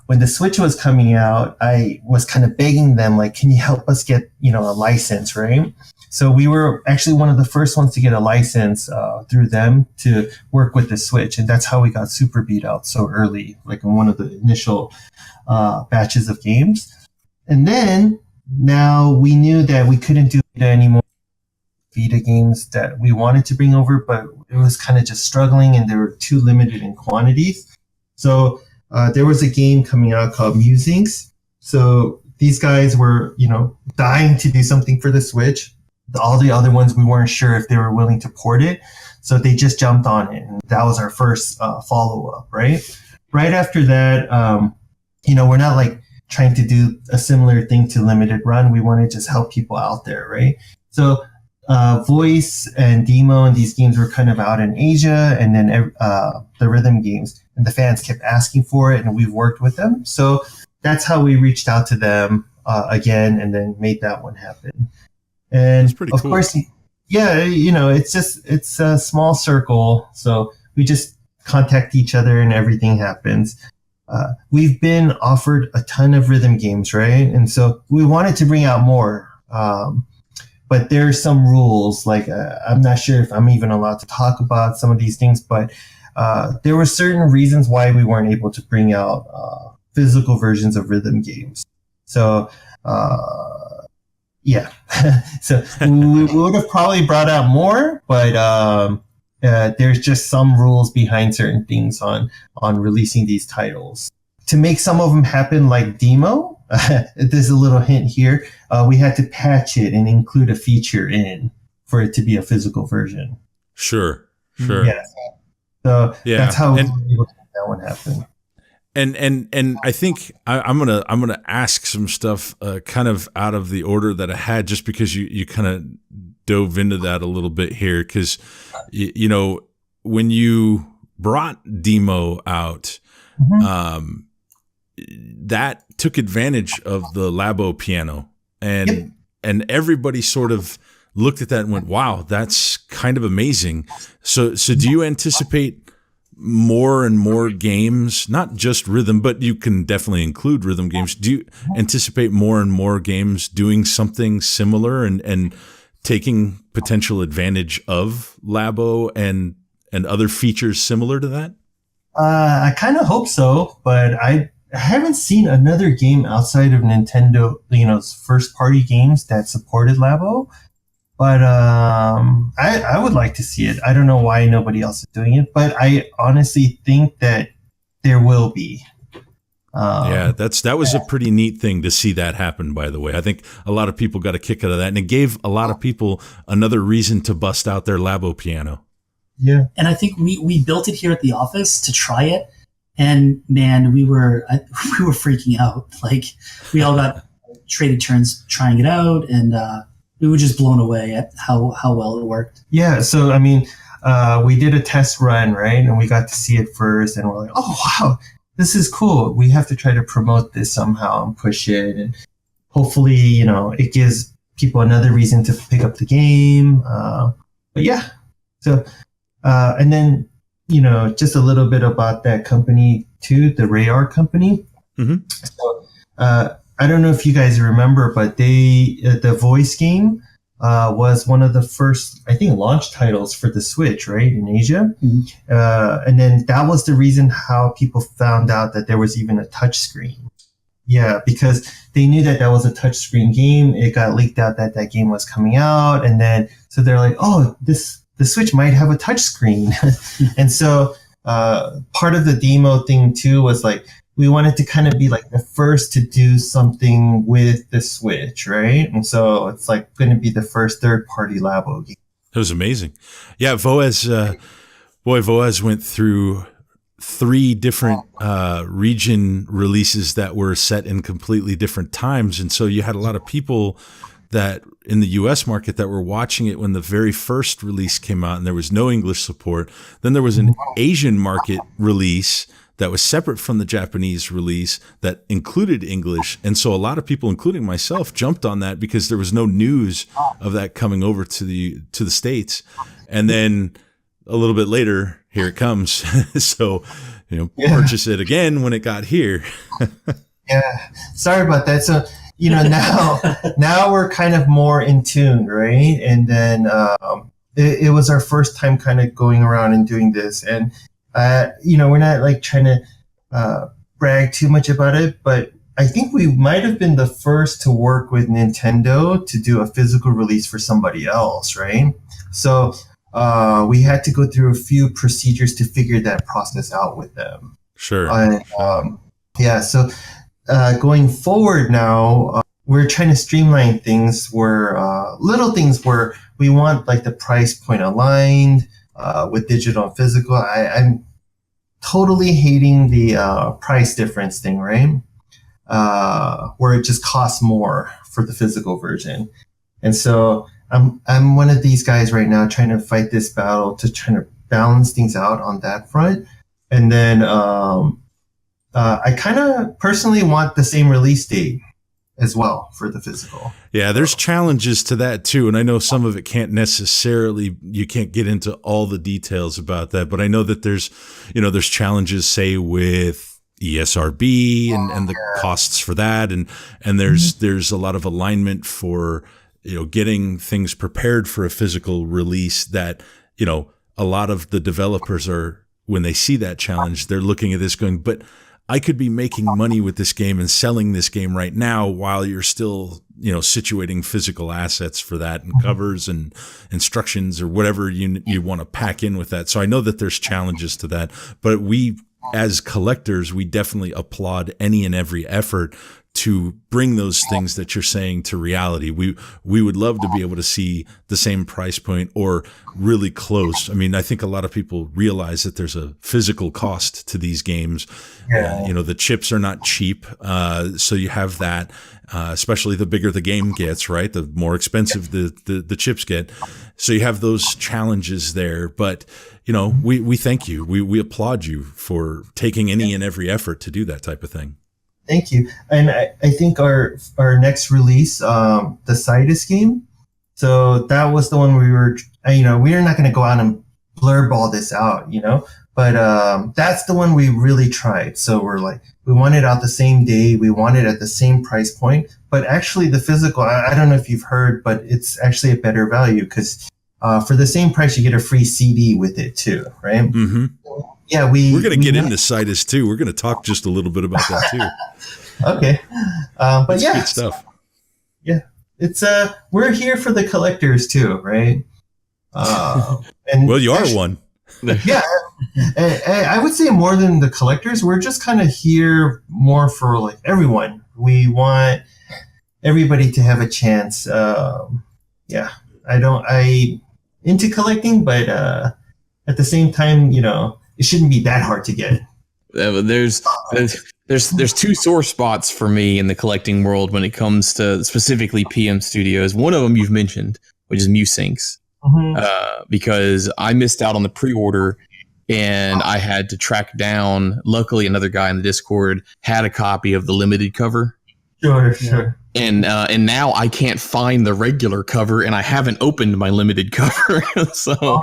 when the Switch was coming out, I was kind of begging them, like, can you help us get, you know, a license, right? So we were actually one of the first ones to get a license through them to work with the Switch. And that's how we got Super Beat out so early, like in one of the initial batches of games. And then now we knew that we couldn't do Vita anymore. Vita games that we wanted to bring over, but it was kind of just struggling, and they were too limited in quantities. So there was a game coming out called Musynx. So these guys were, you know, dying to do something for the Switch. All the other ones, we weren't sure if they were willing to port it. So they just jumped on it. And that was our first follow-up, right? Right after that, you know, we're not like trying to do a similar thing to Limited Run. We want to just help people out there, right? So VOEZ and Deemo and these games were kind of out in Asia, and then the rhythm games, and the fans kept asking for it, and we've worked with them. So that's how we reached out to them again, and then made that one happen. And that's pretty of cool. course, yeah, you know, it's a small circle. So we just contact each other and everything happens. We've been offered a ton of rhythm games, right? And so we wanted to bring out more. But there's some rules, like I'm not sure if I'm even allowed to talk about some of these things, but there were certain reasons why we weren't able to bring out physical versions of rhythm games. So Yeah. So we would have probably brought out more, but there's just some rules behind certain things on releasing these titles. To make some of them happen like Deemo, there's a little hint here. We had to patch it and include a feature in for it to be a physical version. Sure. Yeah. So that's how we were able to make that one happen. And I think I'm gonna ask some stuff kind of out of the order that I had, just because you kind of dove into that a little bit here, because you know, when you brought Deemo out, that took advantage of the Labo piano, and everybody sort of looked at that and went, "Wow, that's kind of amazing." So do you anticipate more and more games, not just rhythm, but you can definitely include rhythm games? Do you anticipate more and more games doing something similar and taking potential advantage of Labo and other features similar to that? I kind of hope so, but I haven't seen another game outside of Nintendo, first party games that supported Labo. But I would like to see it. I don't know why nobody else is doing it, but I honestly think that there will be. That was a pretty neat thing to see that happen, by the way. I think a lot of people got a kick out of that, and it gave a lot of people another reason to bust out their Labo piano. Yeah. And I think we built it here at the office to try it, and man, we were freaking out. Like, we all got traded turns trying it out, and we were just blown away at how well it worked. Yeah. So, I mean, we did a test run, right? And we got to see it first, and we're like, oh, wow, this is cool. We have to try to promote this somehow and push it. And hopefully, it gives people another reason to pick up the game. But yeah. So, and then, just a little bit about that company too, the Rayar company. Mm-hmm. So, I don't know if you guys remember, but the VOEZ game was one of the first, I think, launch titles for the Switch, right, in Asia. Mm-hmm. And then that was the reason how people found out that there was even a touchscreen. Yeah, because they knew that was a touchscreen game. It got leaked out that game was coming out, and then so they're like, oh, the Switch might have a touchscreen. And so part of the Deemo thing too was like, we wanted to kind of be like the first to do something with the Switch, right? And so it's like going to be the first third-party Labo game. It was amazing. Yeah, VOEZ went through 3 different region releases that were set in completely different times. And so you had a lot of people that in the US market that were watching it when the very first release came out and there was no English support. Then there was an Asian market release that was separate from the Japanese release that included English. And so a lot of people, including myself, jumped on that because there was no news of that coming over to the States. And then a little bit later, here it comes. So, purchase it again when it got here. Yeah. Sorry about that. So, now we're kind of more in tune, right? And then it was our first time kind of going around and doing this. And we're not like trying to brag too much about it, but I think we might have been the first to work with Nintendo to do a physical release for somebody else, right? So we had to go through a few procedures to figure that process out with them. Sure. And, so going forward now, we're trying to streamline things where little things where we want like the price point aligned with digital and physical. I'm totally hating the price difference thing, right? Where it just costs more for the physical version. And so I'm one of these guys right now trying to fight this battle to try to balance things out on that front. And then I kind of personally want the same release date as well for the physical. Yeah, there's challenges to that too. And I know some of it you can't get into all the details about that, but I know that there's challenges, say, with ESRB and the costs for that. And there's a lot of alignment for, getting things prepared for a physical release that, a lot of the developers are, when they see that challenge, they're looking at this going, but I could be making money with this game and selling this game right now while you're still, situating physical assets for that and covers and instructions or whatever you want to pack in with that. So I know that there's challenges to that, but we as collectors, we definitely applaud any and every effort to bring those things that you're saying to reality. We would love to be able to see the same price point or really close. I mean, I think a lot of people realize that there's a physical cost to these games. Yeah. The chips are not cheap. So you have that, especially the bigger the game gets, right? The more expensive the chips get. So you have those challenges there, but we thank you. We applaud you for taking any and every effort to do that type of thing. Thank you. And I think our next release, the Cytus game, so that was the one we were, we're not going to go out and blurb all this out, but that's the one we really tried. So we're like, we want it out the same day. We want it at the same price point. But actually the physical, I don't know if you've heard, but it's actually a better value because for the same price, you get a free CD with it too, right? Mm-hmm. Yeah, we're going to get into Cytus too. We're going to talk just a little bit about that too. Okay, but that's yeah, good stuff. Yeah, it's we're here for the collectors too, right? And well, you are one. Yeah, and I would say more than the collectors. We're just kind of here more for like everyone. We want everybody to have a chance. Yeah, I into collecting, but at the same time, it shouldn't be that hard to get. There's two sore spots for me in the collecting world when it comes to specifically PM Studios. One of them you've mentioned, which is Musynx, because I missed out on the pre-order and I had to track down. Luckily, another guy in the Discord had a copy of the limited cover. Sure. And now I can't find the regular cover, and I haven't opened my limited cover, so.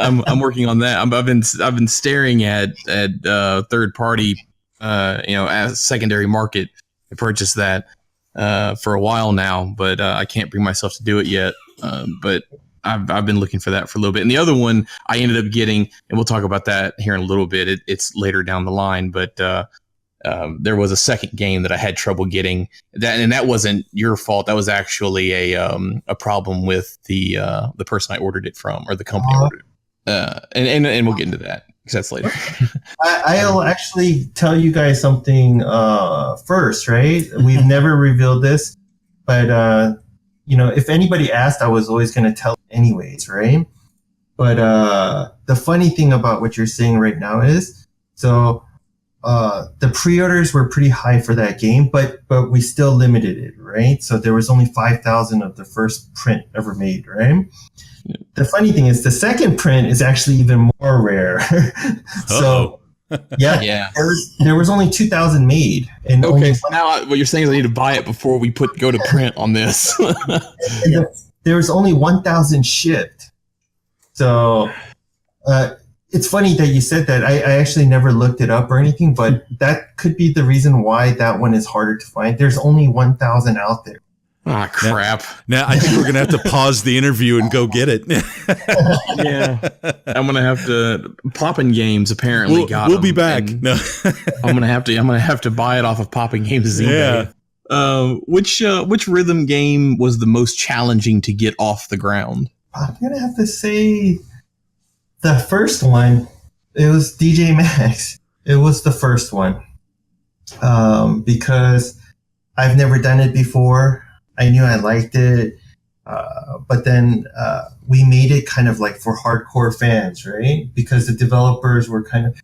I'm working on that. I've been staring at third party, as secondary market to purchase that for a while now, but I can't bring myself to do it yet. But I've been looking for that for a little bit. And the other one I ended up getting, and we'll talk about that here in a little bit. It's later down the line, but there was a second game that I had trouble getting. That wasn't your fault. That was actually a problem with the person I ordered it from, or the company I ordered it. And we'll get into that because that's later. I'll actually tell you guys something first, right? We've never revealed this, but if anybody asked, I was always going to tell anyways, right? But the funny thing about what you're saying right now is, so the pre-orders were pretty high for that game, but we still limited it, right? So there was only 5,000 of the first print ever made, right? The funny thing is the second print is actually even more rare. So yeah. There was only 2,000 made. And okay, so now what you're saying is I need to buy it before we go to print on this. There was only 1,000 shipped. So it's funny that you said that. I actually never looked it up or anything, but that could be the reason why that one is harder to find. There's only 1,000 out there. Ah, crap. Now I think we're going to have to pause the interview and go get it. Yeah. I'm going to have to Poppin' Games apparently got We'll be back. No. I'm going to have to buy it off of Poppin' Games eBay. Yeah. Which rhythm game was the most challenging to get off the ground? I'm going to have to say the first one. It was DJ Max. It was the first one. Because I've never done it before. I knew I liked it, but then we made it kind of like for hardcore fans, right? Because the developers were kind of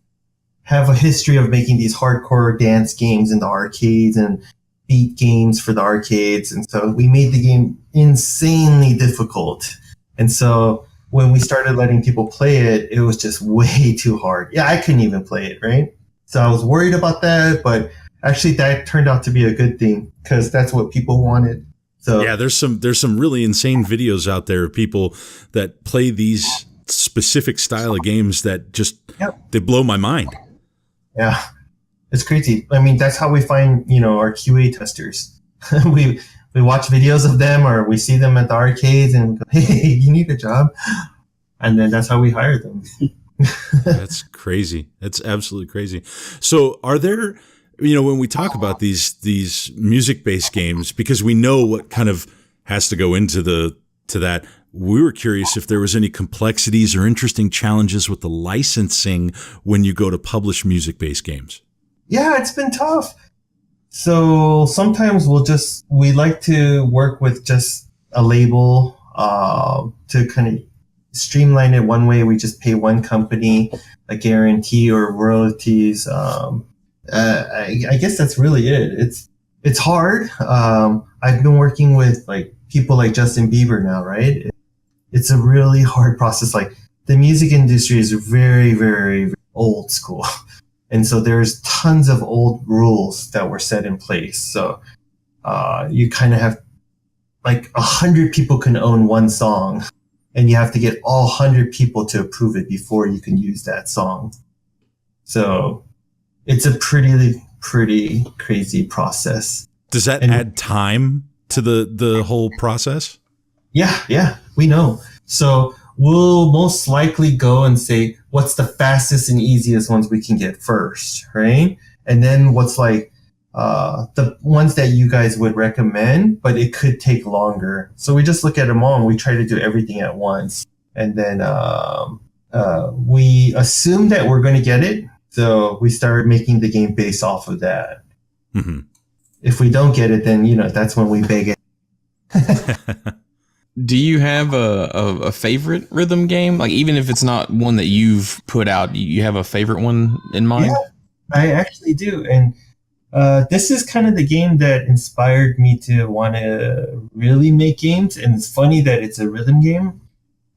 have a history of making these hardcore dance games in the arcades and beat games for the arcades. And so we made the game insanely difficult. And so when we started letting people play it, it was just way too hard. Yeah, I couldn't even play it, right? So I was worried about that, but actually that turned out to be a good thing because that's what people wanted. So, yeah, there's some really insane videos out there of people that play these specific style of games that just they blow my mind. Yeah, it's crazy. I mean, that's how we find our QA testers. we watch videos of them or we see them at the arcades and go, hey, you need a job, and then that's how we hire them. That's crazy. That's absolutely crazy. So, are there when we talk about these music-based games, because we know what kind of has to go into that, we were curious if there was any complexities or interesting challenges with the licensing when you go to publish music-based games. Yeah, it's been tough. So sometimes we like to work with just a label to kind of streamline it one way. We just pay one company a guarantee or royalties. I guess that's really it. It's hard. I've been working with like people like Justin Bieber now, right? It's a really hard process. Like the music industry is very, very, very old school. And so there's tons of old rules that were set in place. So you kind of have like 100 people can own one song, and you have to get all 100 people to approve it before you can use that song. So it's a pretty crazy process. Does that add time to the whole process? Yeah, we know. So we'll most likely go and say, what's the fastest and easiest ones we can get first, right? And then what's like the ones that you guys would recommend, but it could take longer. So we just look at them all and we try to do everything at once. And then we assume that we're going to get it. So we start making the game based off of that. Mm-hmm. If we don't get it, then, that's when we beg it. Do you have a favorite rhythm game? Like, even if it's not one that you've put out, you have a favorite one in mind? Yeah, I actually do. And this is kind of the game that inspired me to want to really make games. And it's funny that it's a rhythm game,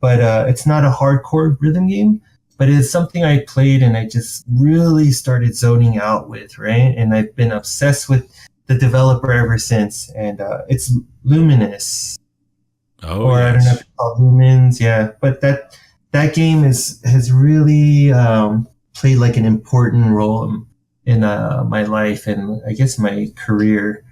but it's not a hardcore rhythm game. But it's something I played and I just really started zoning out with, right? And I've been obsessed with the developer ever since. And it's Luminous. Oh, or yes. I don't know if it's called Lumens. Yeah, but that game has really played like an important role in my life and I guess my career.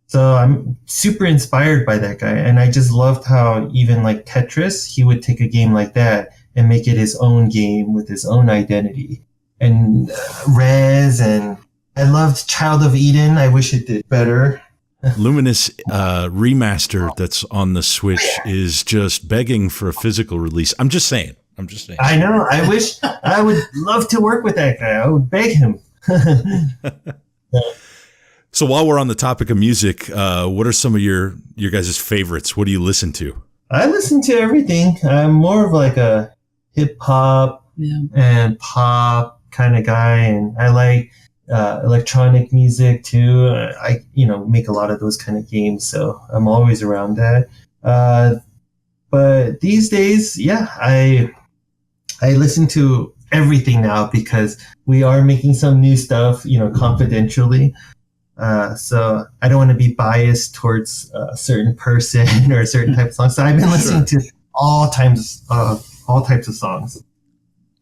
So I'm super inspired by that guy. And I just loved how even like Tetris, he would take a game like that and make it his own game with his own identity. And VOEZ, and I loved Child of Eden. I wish it did better. Luminous remaster that's on the Switch is just begging for a physical release. I'm just saying. I know. I wish I would love to work with that guy. I would beg him. So while we're on the topic of music, what are some of your guys' favorites? What do you listen to? I listen to everything. I'm more of like a hip hop and pop kind of guy, and I like electronic music too. I make a lot of those kind of games, so I'm always around that. But these days, I listen to everything now because we are making some new stuff, confidentially. So I don't want to be biased towards a certain person or a certain type of song. So I've been listening to all types of songs.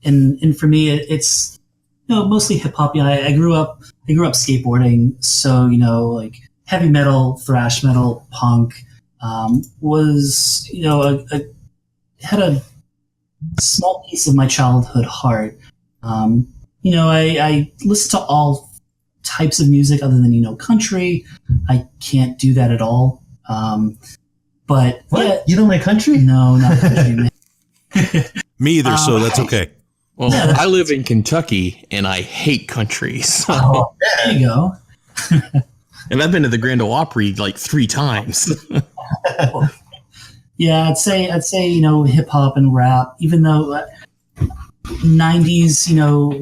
And for me, it's mostly hip hop. I grew up skateboarding, so like heavy metal, thrash metal, punk was had a small piece of my childhood heart. I listen to all types of music other than country. I can't do that at all. But what? Yeah, you don't like country? No, not country, man. Me either, so that's okay. Well, I live in Kentucky and I hate country. So. Oh, there you go. And I've been to the Grand Ole Opry like 3 times. Yeah, I'd say hip hop and rap, even though 90s,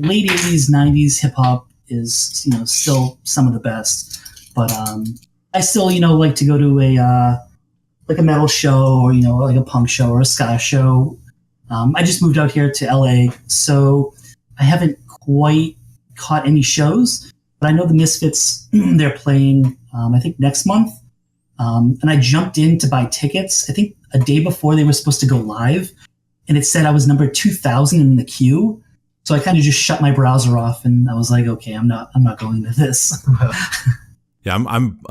late 80s, 90s hip hop is still some of the best. But I still like to go to a metal show or like a punk show or a ska show. I just moved out here to LA, so I haven't quite caught any shows, but I know the Misfits, they're playing, I think next month. And I jumped in to buy tickets, I think a day before they were supposed to go live, and it said I was number 2000 in the queue. So I kind of just shut my browser off and I was like, okay, I'm not going to this. Yeah, I'm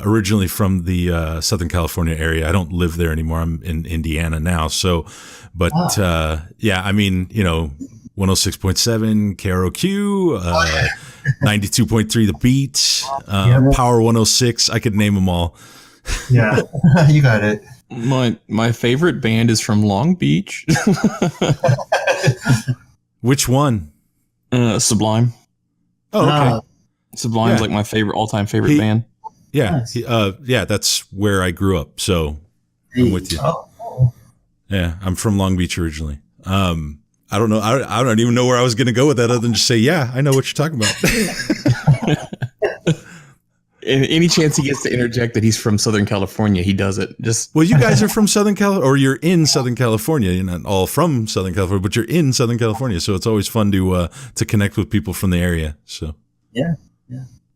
originally from the Southern California area. I don't live there anymore. I'm in Indiana now. So, but I mean, 106.7 KROQ, 92.3 The Beat, Yep. Power 106. I could name them all. Yeah, you got it. My favorite band is from Long Beach. Which one? Sublime. Oh, okay. Sublime's Yeah. like my favorite favorite band. Yeah. Nice. Yeah, that's where I grew up. So I'm with you. Oh, Yeah, I'm from Long Beach originally. I don't know. I don't even know where I was going to go with that other than just say, yeah, I know what you're talking about. Any chance he gets to interject that he's from Southern California, he does it. Just Well, you guys are from Southern California, or you're in Southern California. You're not all from Southern California, but you're in Southern California. So it's always fun to connect with people from the area. So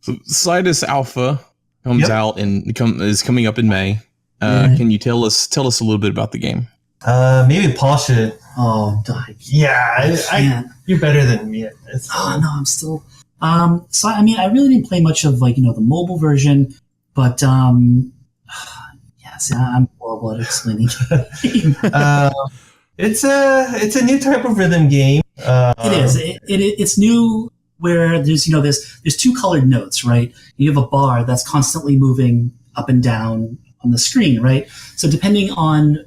so Cytus Alpha comes Yep. out and is coming up in May. Can you tell us a little bit about the game? maybe Paul should. Oh, die. Yeah, Man. you're better than me at this. Oh no, I'm still. So I mean, I really didn't play much of the mobile version, but yes, I'm horrible at explaining. It's a new type of rhythm game. It is. It's new. Where there's there's two colored notes, right? You have a bar that's constantly moving up and down on the screen, right? So depending on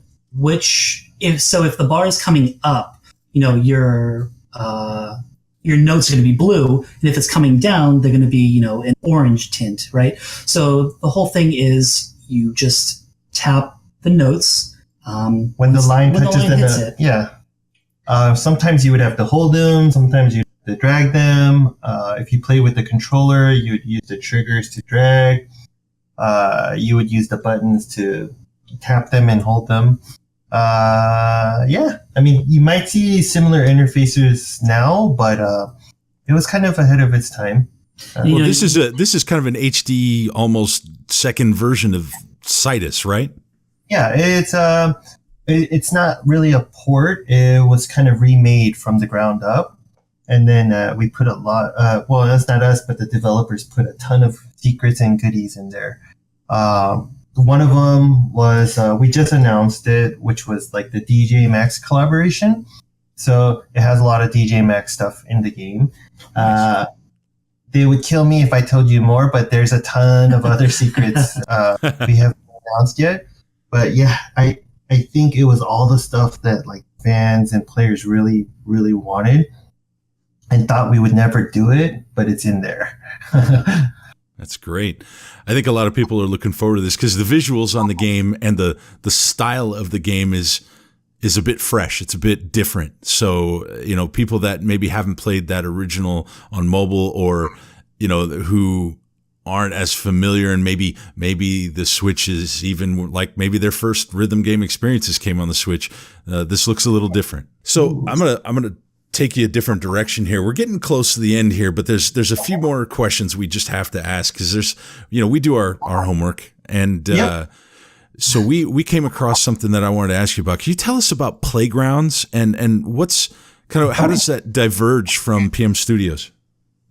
if the bar is coming up, your notes are going to be blue, and if it's coming down, they're going to be an orange tint, right? So the whole thing is you just tap the notes when the line when touches hits it. Yeah. Sometimes you would have to hold them. Sometimes you have to drag them. If you play with the controller, you would use the triggers to drag. You would use the buttons to tap them and hold them. Yeah, I mean, you might see similar interfaces now, but it was kind of ahead of its time. Well, this is kind of an HD, almost second version of Cytus, right? Yeah, it's not really a port. It was kind of remade from the ground up, and then we put a lot. Well, that's not us, but the developers put a ton of secrets and goodies in there. One of them was we just announced it, which was like the DJ Max collaboration. So it has a lot of DJ Max stuff in the game. They would kill me if I told you more, but there's a ton of other secrets we haven't announced yet. But yeah, I think it was all the stuff that like fans and players really, really wanted and thought we would never do it, but it's in there. That's great. I think a lot of people are looking forward to this because the visuals on the game and the style of the game is a bit fresh. It's a bit different. So, people that maybe haven't played that original on mobile or, who aren't as familiar and maybe the Switch is even like maybe their first rhythm game experiences came on the Switch. This looks a little different. So I'm going to take you a different direction here. We're getting close to the end here, but there's a few more questions we just have to ask because there's, we do our homework and, Yep. So we came across something that I wanted to ask you about. Can you tell us about Playgrounds and what's how does that diverge from PM Studios?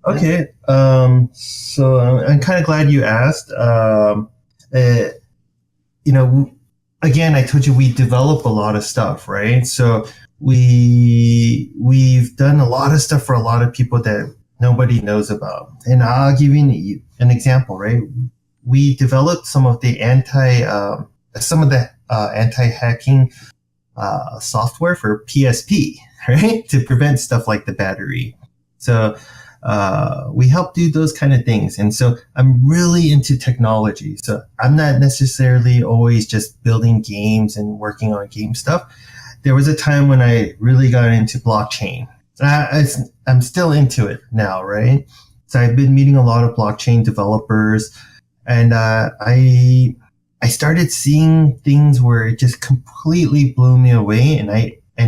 Okay. So I'm kind of glad you asked. Again, I told you we develop a lot of stuff, right? So we've done a lot of stuff for a lot of people that nobody knows about. And I'll give you an example, right? We developed some of the anti-hacking software for PSP, right? To prevent stuff like the battery. So we help do those kind of things. And so I'm really into technology. So I'm not necessarily always just building games and working on game stuff. There was a time when I really got into blockchain. I'm still into it now, right? So I've been meeting a lot of blockchain developers, and I started seeing things where it just completely blew me away, and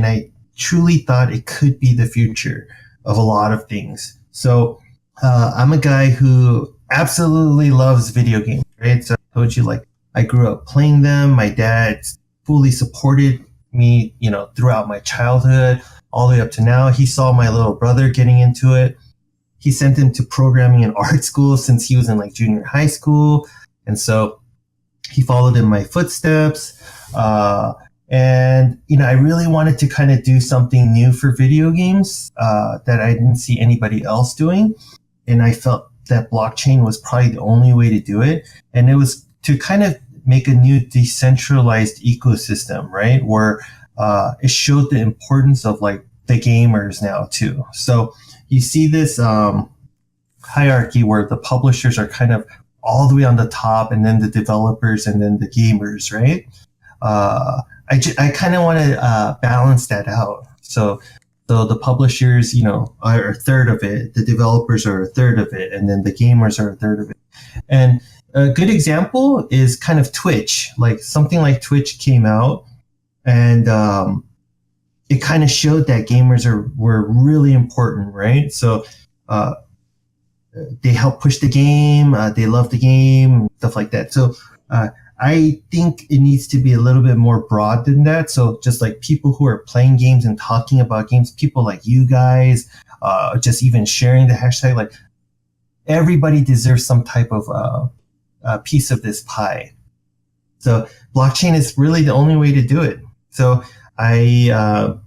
I truly thought it could be the future of a lot of things. So I'm a guy who absolutely loves video games, right? So I told you, like, I grew up playing them. My dad fully supported me, throughout my childhood, all the way up to now. He saw my little brother getting into it. He sent him to programming and art school since he was in like junior high school. And so he followed in my footsteps. And I really wanted to kind of do something new for video games that I didn't see anybody else doing. and I felt that blockchain was probably the only way to do it. And it was to kind of make a new decentralized ecosystem, right? Where it showed the importance of like the gamers now too. So you see this hierarchy where the publishers are kind of all the way on the top, and then the developers, and then the gamers, right? I kind of want to balance that out. So the publishers, are a third of it, the developers are a third of it, and then the gamers are a third of it. And a good example is kind of Twitch. Like something like Twitch came out, and it kind of showed that gamers were really important, right? So they help push the game, they love the game, stuff like that. So I think it needs to be a little bit more broad than that. So just like people who are playing games and talking about games, people like you guys, just even sharing the hashtag, like everybody deserves some type of piece of this pie. So blockchain is really the only way to do it. So I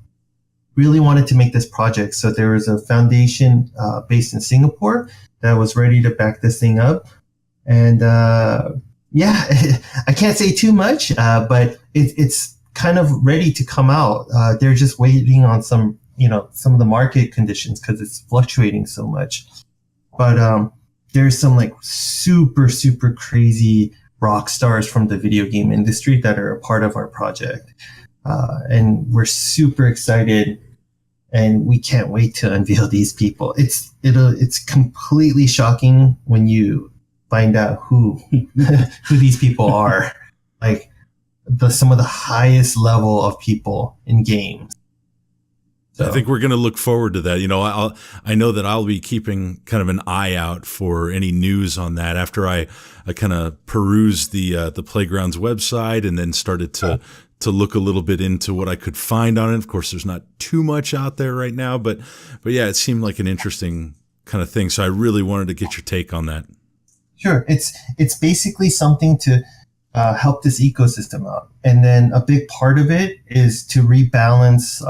really wanted to make this project. So there was a foundation based in Singapore that was ready to back this thing up. And yeah, I can't say too much, but it's kind of ready to come out. They're just waiting on some of the market conditions because it's fluctuating so much. But there's some like super, super crazy rock stars from the video game industry that are a part of our project. And we're super excited, and we can't wait to unveil these people. It's completely shocking when you find out who these people are, like some of the highest level of people in games. So. I think we're going to look forward to that. I know that I'll be keeping kind of an eye out for any news on that after I kind of perused the Playground's website and then started to look a little bit into what I could find on it. Of course, there's not too much out there right now, but yeah, it seemed like an interesting kind of thing. So I really wanted to get your take on that. Sure. It's basically something to help this ecosystem out. And then a big part of it is to rebalance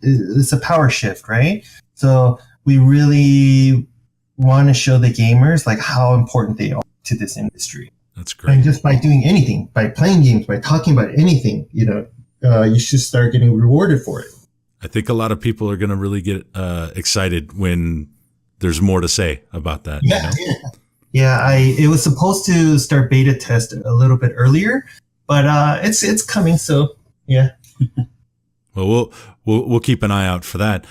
it's a power shift, right? So we really want to show the gamers like how important they are to this industry. That's great. And just by doing anything, by playing games, by talking about anything, you should start getting rewarded for it. I think a lot of people are going to really get excited when there's more to say about that. Yeah. Yeah, it was supposed to start beta test a little bit earlier, but it's coming. So yeah. Well, we'll keep an eye out for that.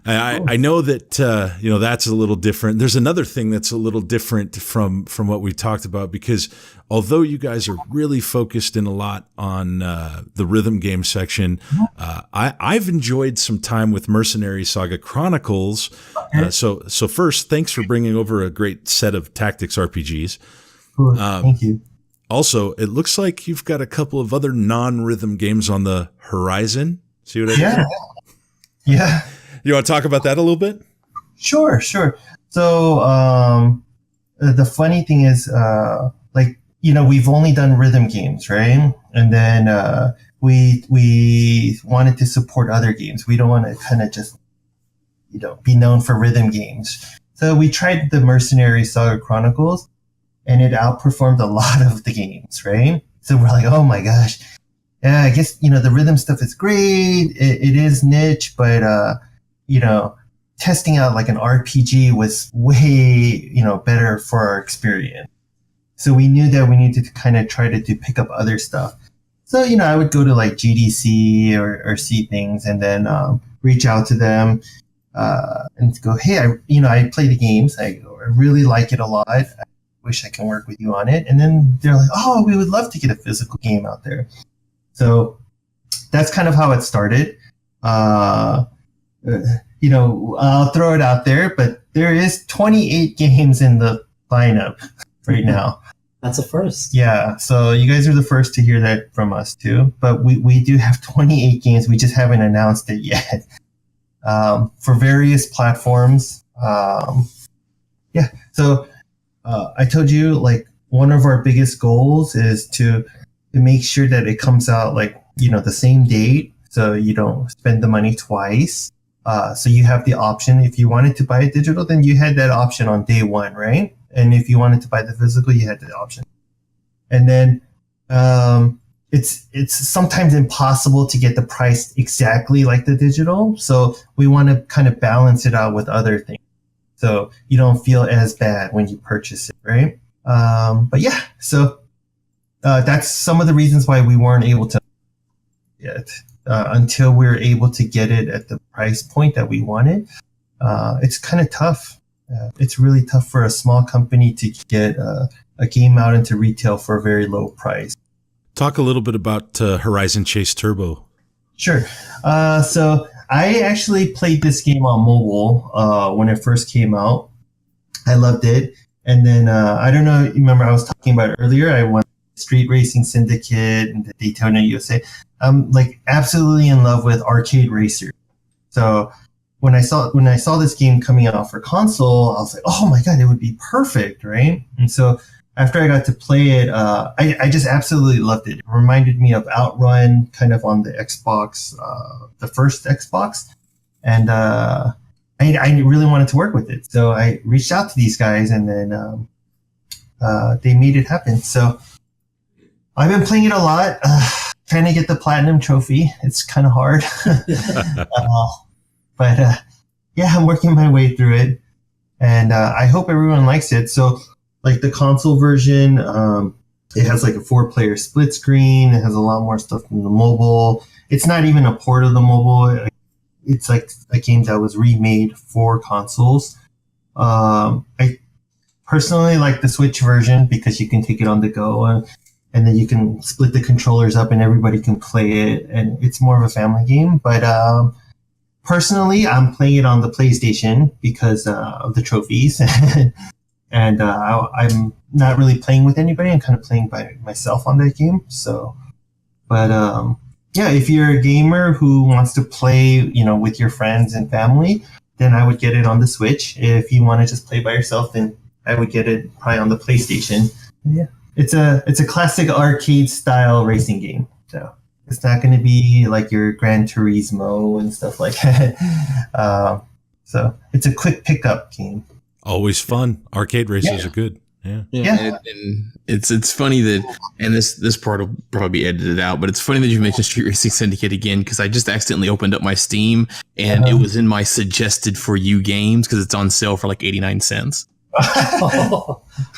I know that that's a little different. There's another thing that's a little different from what we talked about, because although you guys are really focused in a lot on the rhythm game section, I've enjoyed some time with Mercenary Saga Chronicles. So first, thanks for bringing over a great set of tactics RPGs. Cool. Thank you. Also, it looks like you've got a couple of other non-rhythm games on the horizon. See what I did? Yeah. You want to talk about that a little bit? Sure. So the funny thing is, we've only done rhythm games, right? And then we wanted to support other games. We don't want to kind of just, be known for rhythm games. So we tried the Mercenary Saga Chronicles, and it outperformed a lot of the games, right? So we're like, oh my gosh. Yeah, I guess, the rhythm stuff is great. It is niche, but, testing out like an RPG was way, better for our experience. So we knew that we needed to kind of try to pick up other stuff. So, I would go to like GDC or see things, and then reach out to them and go, hey, I play the games. I really like it a lot. I wish I can work with you on it. And then they're like, oh, we would love to get a physical game out there. So that's kind of how it started. I'll throw it out there, but there is 28 games in the lineup right now. That's a first. Yeah. So you guys are the first to hear that from us too. But we do have 28 games. We just haven't announced it yet. For various platforms. Yeah. So I told you, like, one of our biggest goals is to make sure that it comes out like, the same date, so you don't spend the money twice. So you have the option. If you wanted to buy it digital, then you had that option on day one, right? And if you wanted to buy the physical, you had the option. And then it's sometimes impossible to get the price exactly like the digital. So we want to kind of balance it out with other things, so you don't feel as bad when you purchase it, right? But yeah, so that's some of the reasons why we weren't able to yet until we were able to get it at the price point that we wanted. It's kind of tough. It's really tough for a small company to get a game out into retail for a very low price. Talk a little bit about Horizon Chase Turbo. Sure. So I actually played this game on mobile when it first came out. I loved it. And then I don't know, remember I was talking about earlier, I won Street Racing Syndicate and the Daytona USA. I'm like absolutely in love with arcade racers. So when I saw this game coming out for console, I was like, oh my God, it would be perfect, right? And so after I got to play it, I just absolutely loved it. It reminded me of Outrun, kind of on the Xbox, the first Xbox. And I really wanted to work with it. So I reached out to these guys, and then they made it happen. So I've been playing it a lot, trying to get the Platinum Trophy. It's kind of hard. But yeah, I'm working my way through it. And I hope everyone likes it. So like the console version, it has like a 4-player split screen. It has a lot more stuff than the mobile. It's not even a port of the mobile. It's like a game that was remade for consoles. I personally like the Switch version because you can take it on the go, and then you can split the controllers up and everybody can play it. And it's more of a family game. But personally, I'm playing it on the PlayStation because of the trophies. And I'm not really playing with anybody. I'm kind of playing by myself on that game. So, but yeah, if you're a gamer who wants to play, with your friends and family, then I would get it on the Switch. If you want to just play by yourself, then I would get it probably on the PlayStation. Yeah, it's a classic arcade style racing game. So it's not going to be like your Gran Turismo and stuff like that. So it's a quick pickup game. Always fun. Arcade races are good. Yeah. And it's funny that, and this part will probably be edited out, but it's funny that you mentioned Street Racing Syndicate again, because I just accidentally opened up my Steam and it was in my suggested for you games because it's on sale for like 89 cents.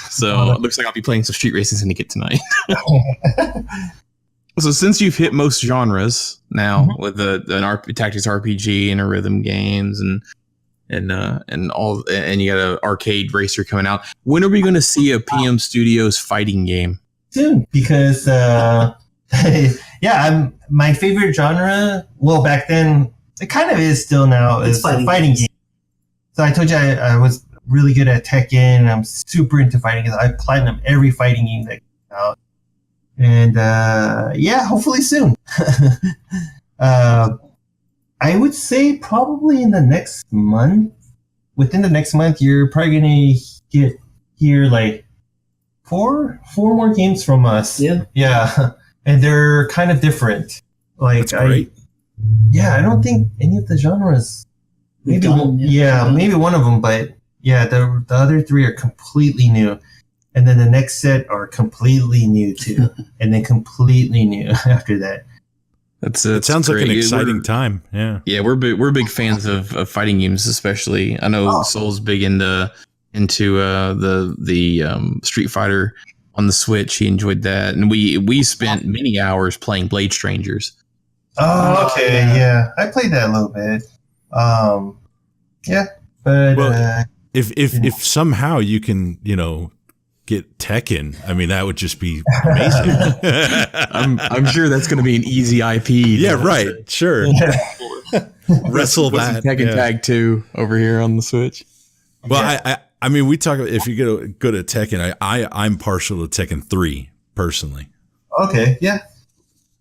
So it looks like I'll be playing some Street Racing Syndicate tonight. So since you've hit most genres now with tactics RPG and a rhythm games and you got an arcade racer coming out, when are we going to see a PM Studios fighting game? Soon, because my favorite genre. Well, back then it kind of is still now. Is fighting game. So I told you I was really good at Tekken. I'm super into fighting games. I platinum every fighting game that came out. And hopefully soon. I would say probably in the next month. Within the next month, you're probably gonna hear like four more games from us. Yeah, and they're kind of different. Like I don't think any of the genres. Maybe one of them, but yeah, the other 3 are completely new. And then the next set are completely new too, and then completely new after that. It sounds like an exciting time. Yeah, we're big fans of fighting games, especially. I know Soul's big into the Street Fighter on the Switch. He enjoyed that, and we spent many hours playing Blade Strangers. Oh, okay, yeah, I played that a little bit. But if somehow you can get Tekken, I mean, that would just be amazing. I'm sure that's going to be an easy IP. Yeah, right. Sure. Wrestle that. Tekken Tag 2 over here on the Switch. Well, I mean, we talk about if you get good at Tekken. I'm partial to Tekken 3 personally. Okay. Yeah.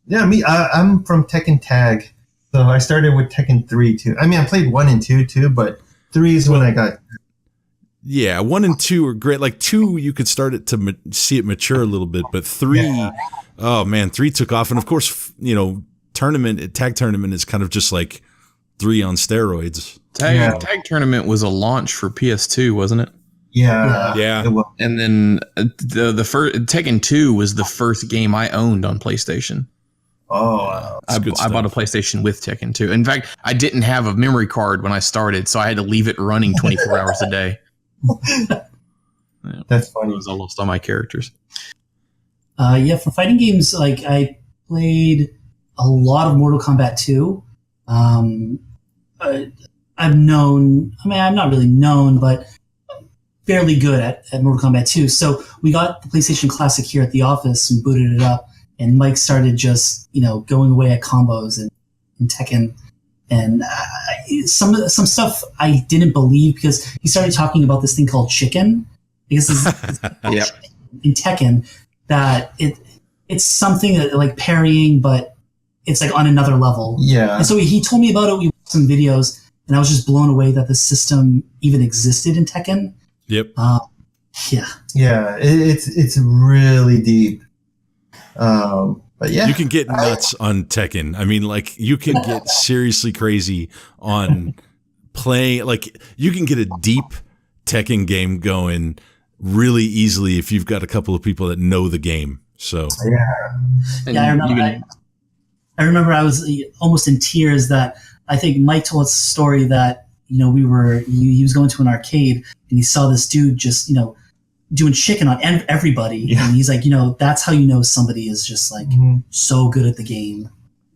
Me. I'm from Tekken Tag, so I started with Tekken 3 too. I mean, I played 1 and 2 too, but 3 is when I got. Yeah, 1 and 2 are great. Like 2, you could start it to see it mature a little bit, but 3, oh man, 3 took off. And of course, tag tournament is kind of just like 3 on steroids. Tag Tournament was a launch for PS2, wasn't it? Yeah. It was. And then the first Tekken 2 was the first game I owned on PlayStation. Oh, wow. I bought a PlayStation with Tekken 2. In fact, I didn't have a memory card when I started, so I had to leave it running 24 hours a day. That's funny. I lost all my characters. For fighting games, like I played a lot of Mortal Kombat 2. I'm not really known, but fairly good at Mortal Kombat 2. So we got the PlayStation Classic here at the office and booted it up. And Mike started just, going away at combos and Tekken. And some stuff I didn't believe because he started talking about this thing called chicken. Because it's in Tekken that it's something that, like parrying, but it's like on another level. Yeah. And so he told me about it. We watched some videos, and I was just blown away that the system even existed in Tekken. Yep. Yeah. It's really deep. But yeah, you can get nuts on Tekken. I mean, like you can get seriously crazy on playing. Like you can get a deep Tekken game going really easily if you've got a couple of people that know the game. So I remember I was almost in tears that I think Mike told us a story that he was going to an arcade and he saw this dude just doing chicken on everybody, and he's like, that's how somebody is just like so good at the game.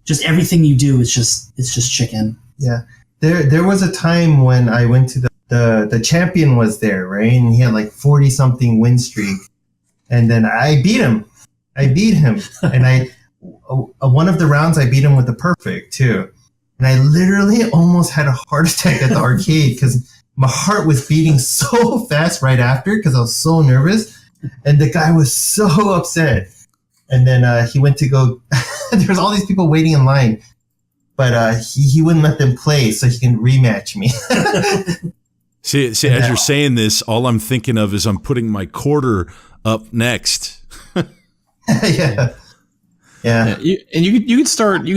Just everything you do is it's just chicken. Yeah, there was a time when I went to the champion was there, right, and he had like 40 something win streak, and then I beat him, and one of the rounds I beat him with the perfect too, and I literally almost had a heart attack at the arcade because my heart was beating so fast right after because I was so nervous. And the guy was so upset. And then he went to go. There was all these people waiting in line. But he wouldn't let them play so he can rematch me. See, as you're saying this, all I'm thinking of is I'm putting my quarter up next. Yeah. You could start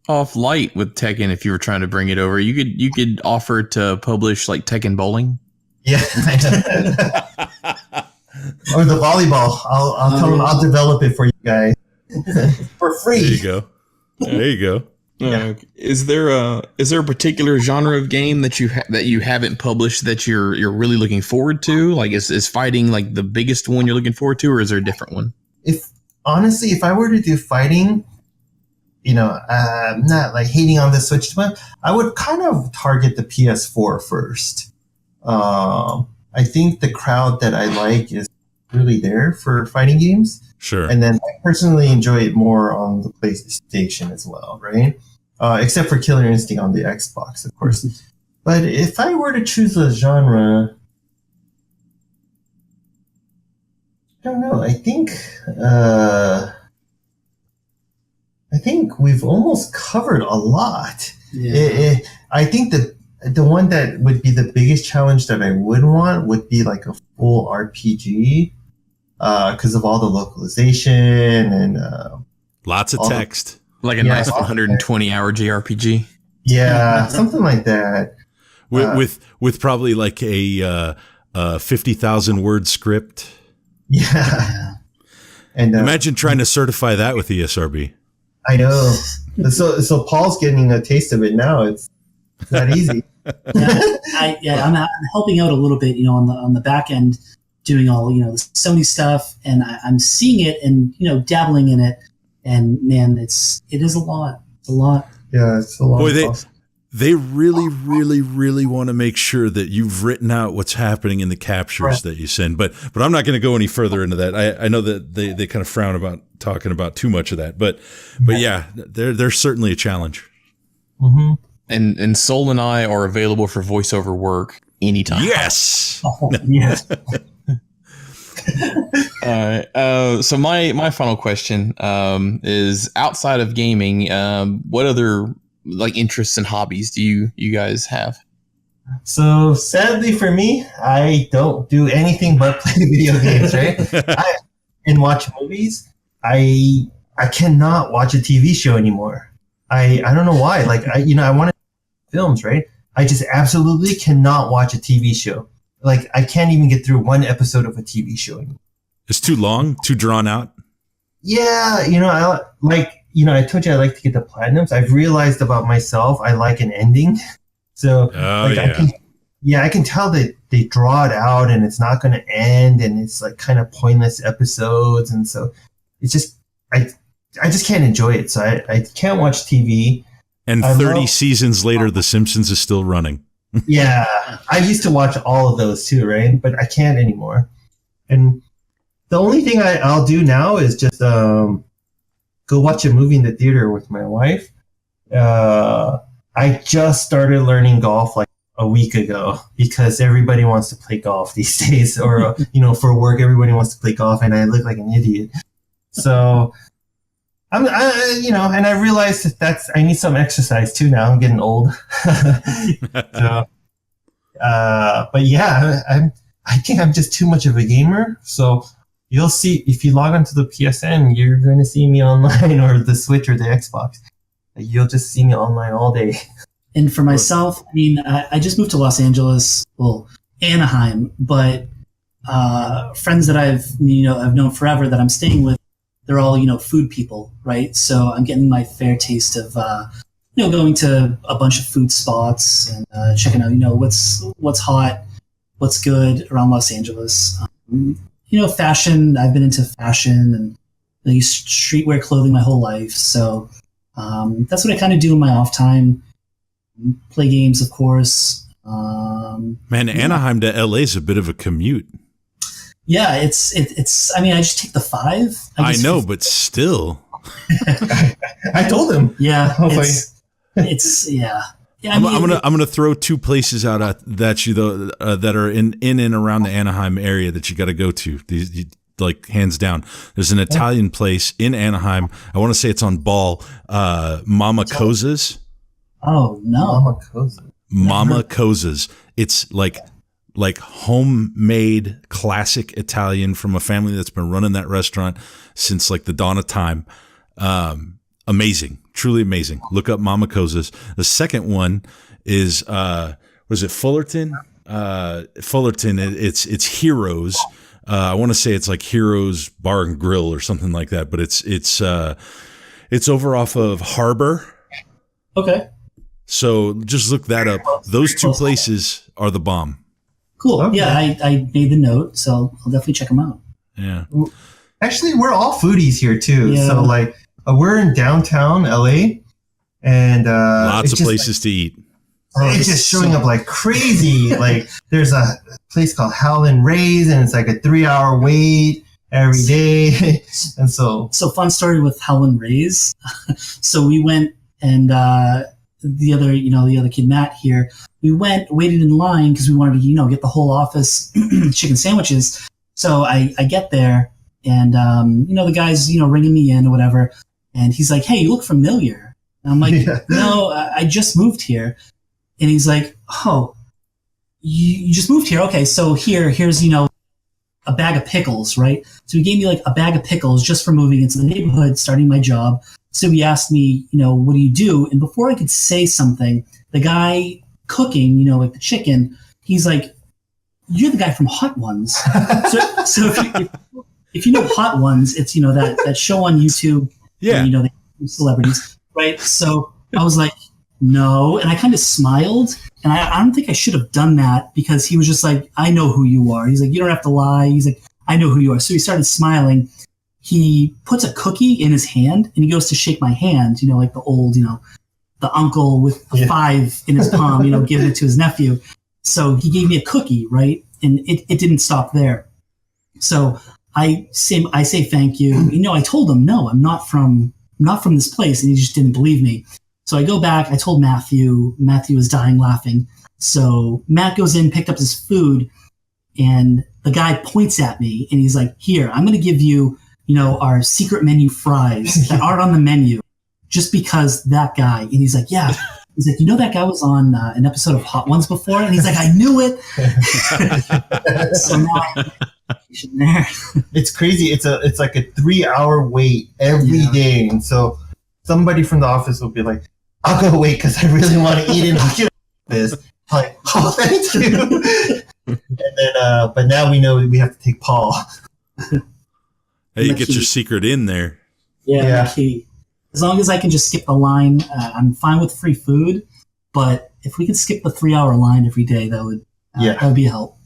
off light with Tekken if you were trying to bring it over. You could offer to publish like Tekken bowling. Yeah. Or the volleyball. I'll tell them I'll develop it for you guys for free. There you go. Yeah. Is there a particular genre of game that you haven't published that you're really looking forward to? Like is fighting like the biggest one you're looking forward to, or is there a different one? If I were to do fighting, I'm not like hating on this Switch too much, I would kind of target the PS4 first. I think the crowd that I like is really there for fighting games. Sure. And then I personally enjoy it more on the PlayStation as well, right? Except for Killer Instinct on the Xbox, of course. But if I were to choose a genre, I don't know. I think we've almost covered a lot. Yeah. I think that the one that would be the biggest challenge that I would want would be like a full RPG, because of all the localization and lots of text, like a nice 120-hour JRPG. Yeah, something like that. With probably like a 50,000 word script. Yeah. And imagine trying to certify that with ESRB. I know. So Paul's getting a taste of it now. It's not easy. I'm helping out a little bit, on the back end, doing all the Sony stuff, and I'm seeing it and dabbling in it, and man, it is a lot. It's a lot. Yeah, it's a lot. Boy, they really, really, really want to make sure that you've written out what's happening in the captures that you send. But I'm not going to go any further into that. I know that they kind of frown about talking about too much of that. But yeah, they're certainly a challenge. Mm-hmm. And Sol and I are available for voiceover work anytime. Yes. Oh, yes. So my final question is, outside of gaming, what other like interests and hobbies do you guys have? So sadly for me, I don't do anything but play video games, right? And watch movies. I cannot watch a TV show anymore. I don't know why. Like I want to films, right? I just absolutely cannot watch a TV show. Like, I can't even get through one episode of a TV show anymore. It's too long, too drawn out. Yeah, I told you I like to get the platinums. I've realized about myself, I like an ending. So, I can tell that they draw it out and it's not going to end, and it's like kind of pointless episodes, and so it's just I just can't enjoy it. So I can't watch TV. And 30 seasons later, The Simpsons is still running. Yeah, I used to watch all of those too, right? But I can't anymore. And the only thing I'll do now is just go watch a movie in the theater with my wife. I just started learning golf like a week ago because everybody wants to play golf these days, or for work everybody wants to play golf, and I look like an idiot. So and I realized that I need some exercise too now. I'm getting old. So, but yeah, I think I'm just too much of a gamer. So you'll see if you log onto the PSN, you're going to see me online, or the Switch or the Xbox. You'll just see me online all day. And for myself, I mean, I just moved to Los Angeles, well, Anaheim, but friends that I've known forever that I'm staying with, they're all, food people, right? So I'm getting my fair taste of, going to a bunch of food spots and checking out, what's hot, what's good around Los Angeles. Fashion, I've been into fashion and I used streetwear clothing my whole life. So that's what I kind of do in my off time. Play games, of course. Man, Anaheim to LA is a bit of a commute. Yeah, it's. I mean, I just take the 5. I know, but still. I told him. Yeah, it's yeah. Yeah, I'm gonna throw 2 places out at you though that are in and around the Anaheim area that you got to go to. These like hands down. There's an Italian place in Anaheim. I want to say it's on Ball. Mama Coza's. Oh no, Mama Coza's. It's like homemade classic Italian from a family that's been running that restaurant since like the dawn of time. Amazing, truly amazing. Look up Mama Coza's. The second one is was it Fullerton? Fullerton. It's Heroes. I want to say it's like Heroes Bar and Grill or something like that. But it's over off of Harbor. Okay. So just look that up. Those 2 places are the bomb. Cool. Okay. Yeah, I made the note, so I'll definitely check them out. Yeah. Actually, we're all foodies here too. Yeah. So like we're in downtown LA, and lots of places to eat. It's just showing up like crazy. Like there's a place called Howlin' Rays, and it's like a 3-hour wait every day. And so fun story with Howlin' Rays. So we went and the other kid Matt here, we waited in line because we wanted to get the whole office chicken sandwiches. So I get there and the guy's ringing me in or whatever, and he's like, "Hey, you look familiar." And I'm like, yeah. "No, I just moved here." And he's like, "Oh, you just moved here? Okay, so here's a bag of pickles, right?" So he gave me like a bag of pickles just for moving into the neighborhood, starting my job. So he asked me, what do you do? And before I could say something, the guy cooking, like the chicken, he's like, "You're the guy from Hot Ones." so if you know Hot Ones, it's, that show on YouTube. Yeah. Where, they celebrities, right? So I was like, "No." And I kind of smiled. And I don't think I should have done that because he was just like, "I know who you are." He's like, "You don't have to lie." He's like, "I know who you are." So he started smiling. He puts a cookie in his hand and he goes to shake my hand, like the old, the uncle with a 5 in his palm, giving it to his nephew. So he gave me a cookie, right? And it didn't stop there. So I say thank you. I told him, "No, I'm not from this place." And he just didn't believe me. So I go back, I told Matthew was dying laughing. So Matt goes in, picked up his food, and the guy points at me and he's like, "Here, I'm going to give you, our secret menu fries that aren't on the menu just because that guy." And he's like, "Yeah." He's like, "That guy was on an episode of Hot Ones before?" And he's like, "I knew it." So now I'm there. It's crazy. It's like a 3-hour wait every day. And so somebody from the office will be like, I'll go wait because I really want to eat it. I'll get this. Like, oh, thank you. And then, but now we know we have to take Paul. Hey, you get your secret in there. Yeah, the key. As long as I can just skip the line, I'm fine with free food. But if we could skip the 3-hour line every day, that would be a help.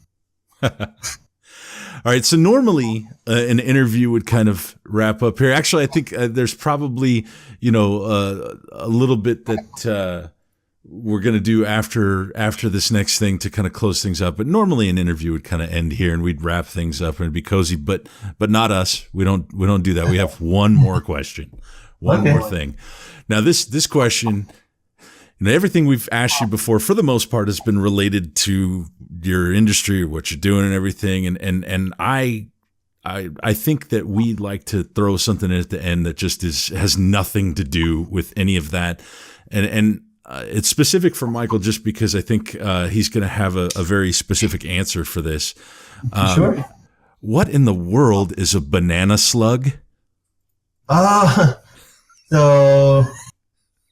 All right. So normally an interview would kind of wrap up here. Actually, I think there's probably, a little bit that we're going to do after this next thing to kind of close things up. But normally an interview would kind of end here and we'd wrap things up and it'd be cozy, but not us. We don't do that. We have one more question, one more thing. Now this question, everything we've asked you before, for the most part, has been related to your industry or what you're doing and everything. And I think that we'd like to throw something in at the end that just has nothing to do with any of that. And it's specific for Michael just because I think he's going to have a very specific answer for this. Sure. What in the world is a banana slug? So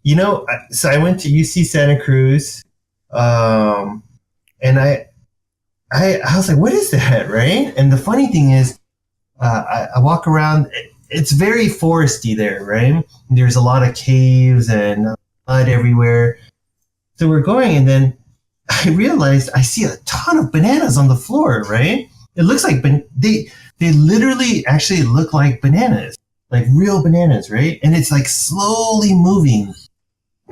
I went to UC Santa Cruz, and I was like, what is that, right? And the funny thing is, I walk around, it's very foresty there, right? There's a lot of caves and mud everywhere. So we're going, and then I realized I see a ton of bananas on the floor, right? It looks like they literally actually look like bananas, like real bananas, right? And it's like slowly moving,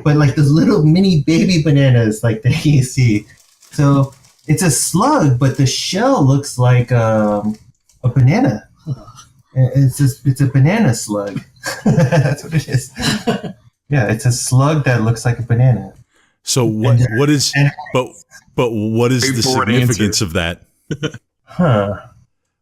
but like those little mini baby bananas like that you see. So it's a slug, but the shell looks like a banana. It's a banana slug. That's what it is. Yeah, it's a slug that looks like a banana. So what is the significance of that?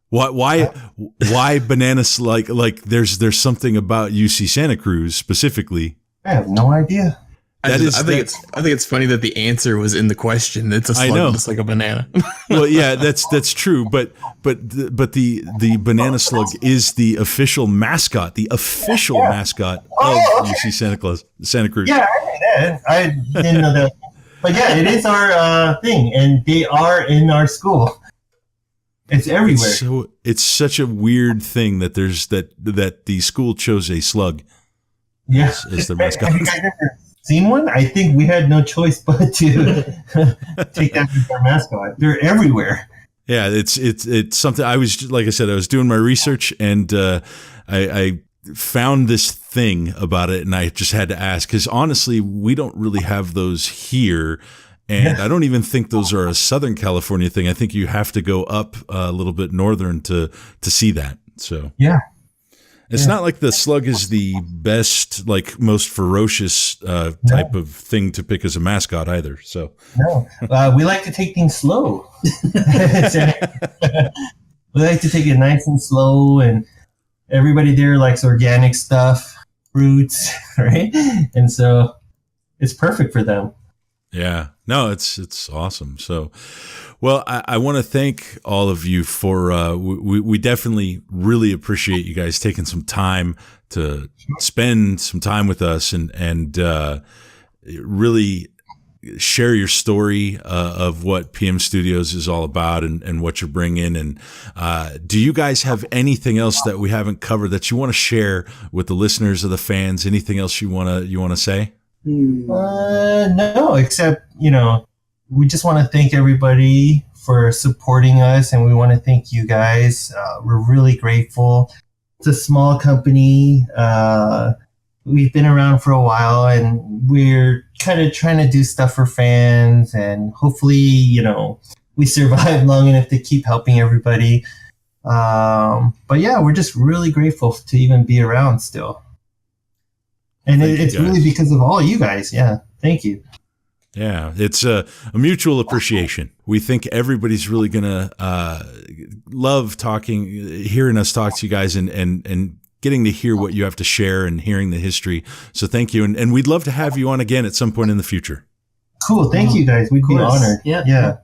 Why banana slug? Like there's something about UC Santa Cruz specifically. I have no idea. I think it's funny that the answer was in the question. It's a slug that looks like a banana. Well, yeah, that's true. But the banana slug is the official mascot, mascot of UC Santa Cruz. Yeah, I didn't know that. But yeah, it is our thing, and they are in our school. It's everywhere. It's such a weird thing that that the school chose a slug. Yeah, as their mascot. Have you guys ever seen one? I think we had no choice but to take that as our mascot. They're everywhere. Yeah, it's something. I was, like I said, I was doing my research and I found this thing about it, and I just had to ask because honestly, we don't really have those here. And I don't even think those are a Southern California thing. I think you have to go up a little bit northern to see that. So yeah. It's not like the slug is the best, like most ferocious type of thing to pick as a mascot either. So no, we like to take things slow. We like to take it nice and slow, and everybody there likes organic stuff, fruits, right? And so it's perfect for them. Yeah, no, it's awesome. So, well, I want to thank all of you for, we definitely really appreciate you guys taking some time to spend some time with us and really share your story of what PM Studios is all about and what you're bringing. And do you guys have anything else that we haven't covered that you want to share with the listeners or the fans? Anything else you want to say? No, except, we just want to thank everybody for supporting us, and we want to thank you guys. We're really grateful. It's a small company. We've been around for a while, and we're kind of trying to do stuff for fans, and hopefully, we survive long enough to keep helping everybody. But yeah, we're just really grateful to even be around still. And it's really because of all you guys. Yeah. Thank you. Yeah. It's a mutual appreciation. We think everybody's really going to love hearing us talk to you guys and getting to hear what you have to share and hearing the history. So thank you. And we'd love to have you on again at some point in the future. Cool. Thank you guys. We'd be honored. Yeah. Yeah.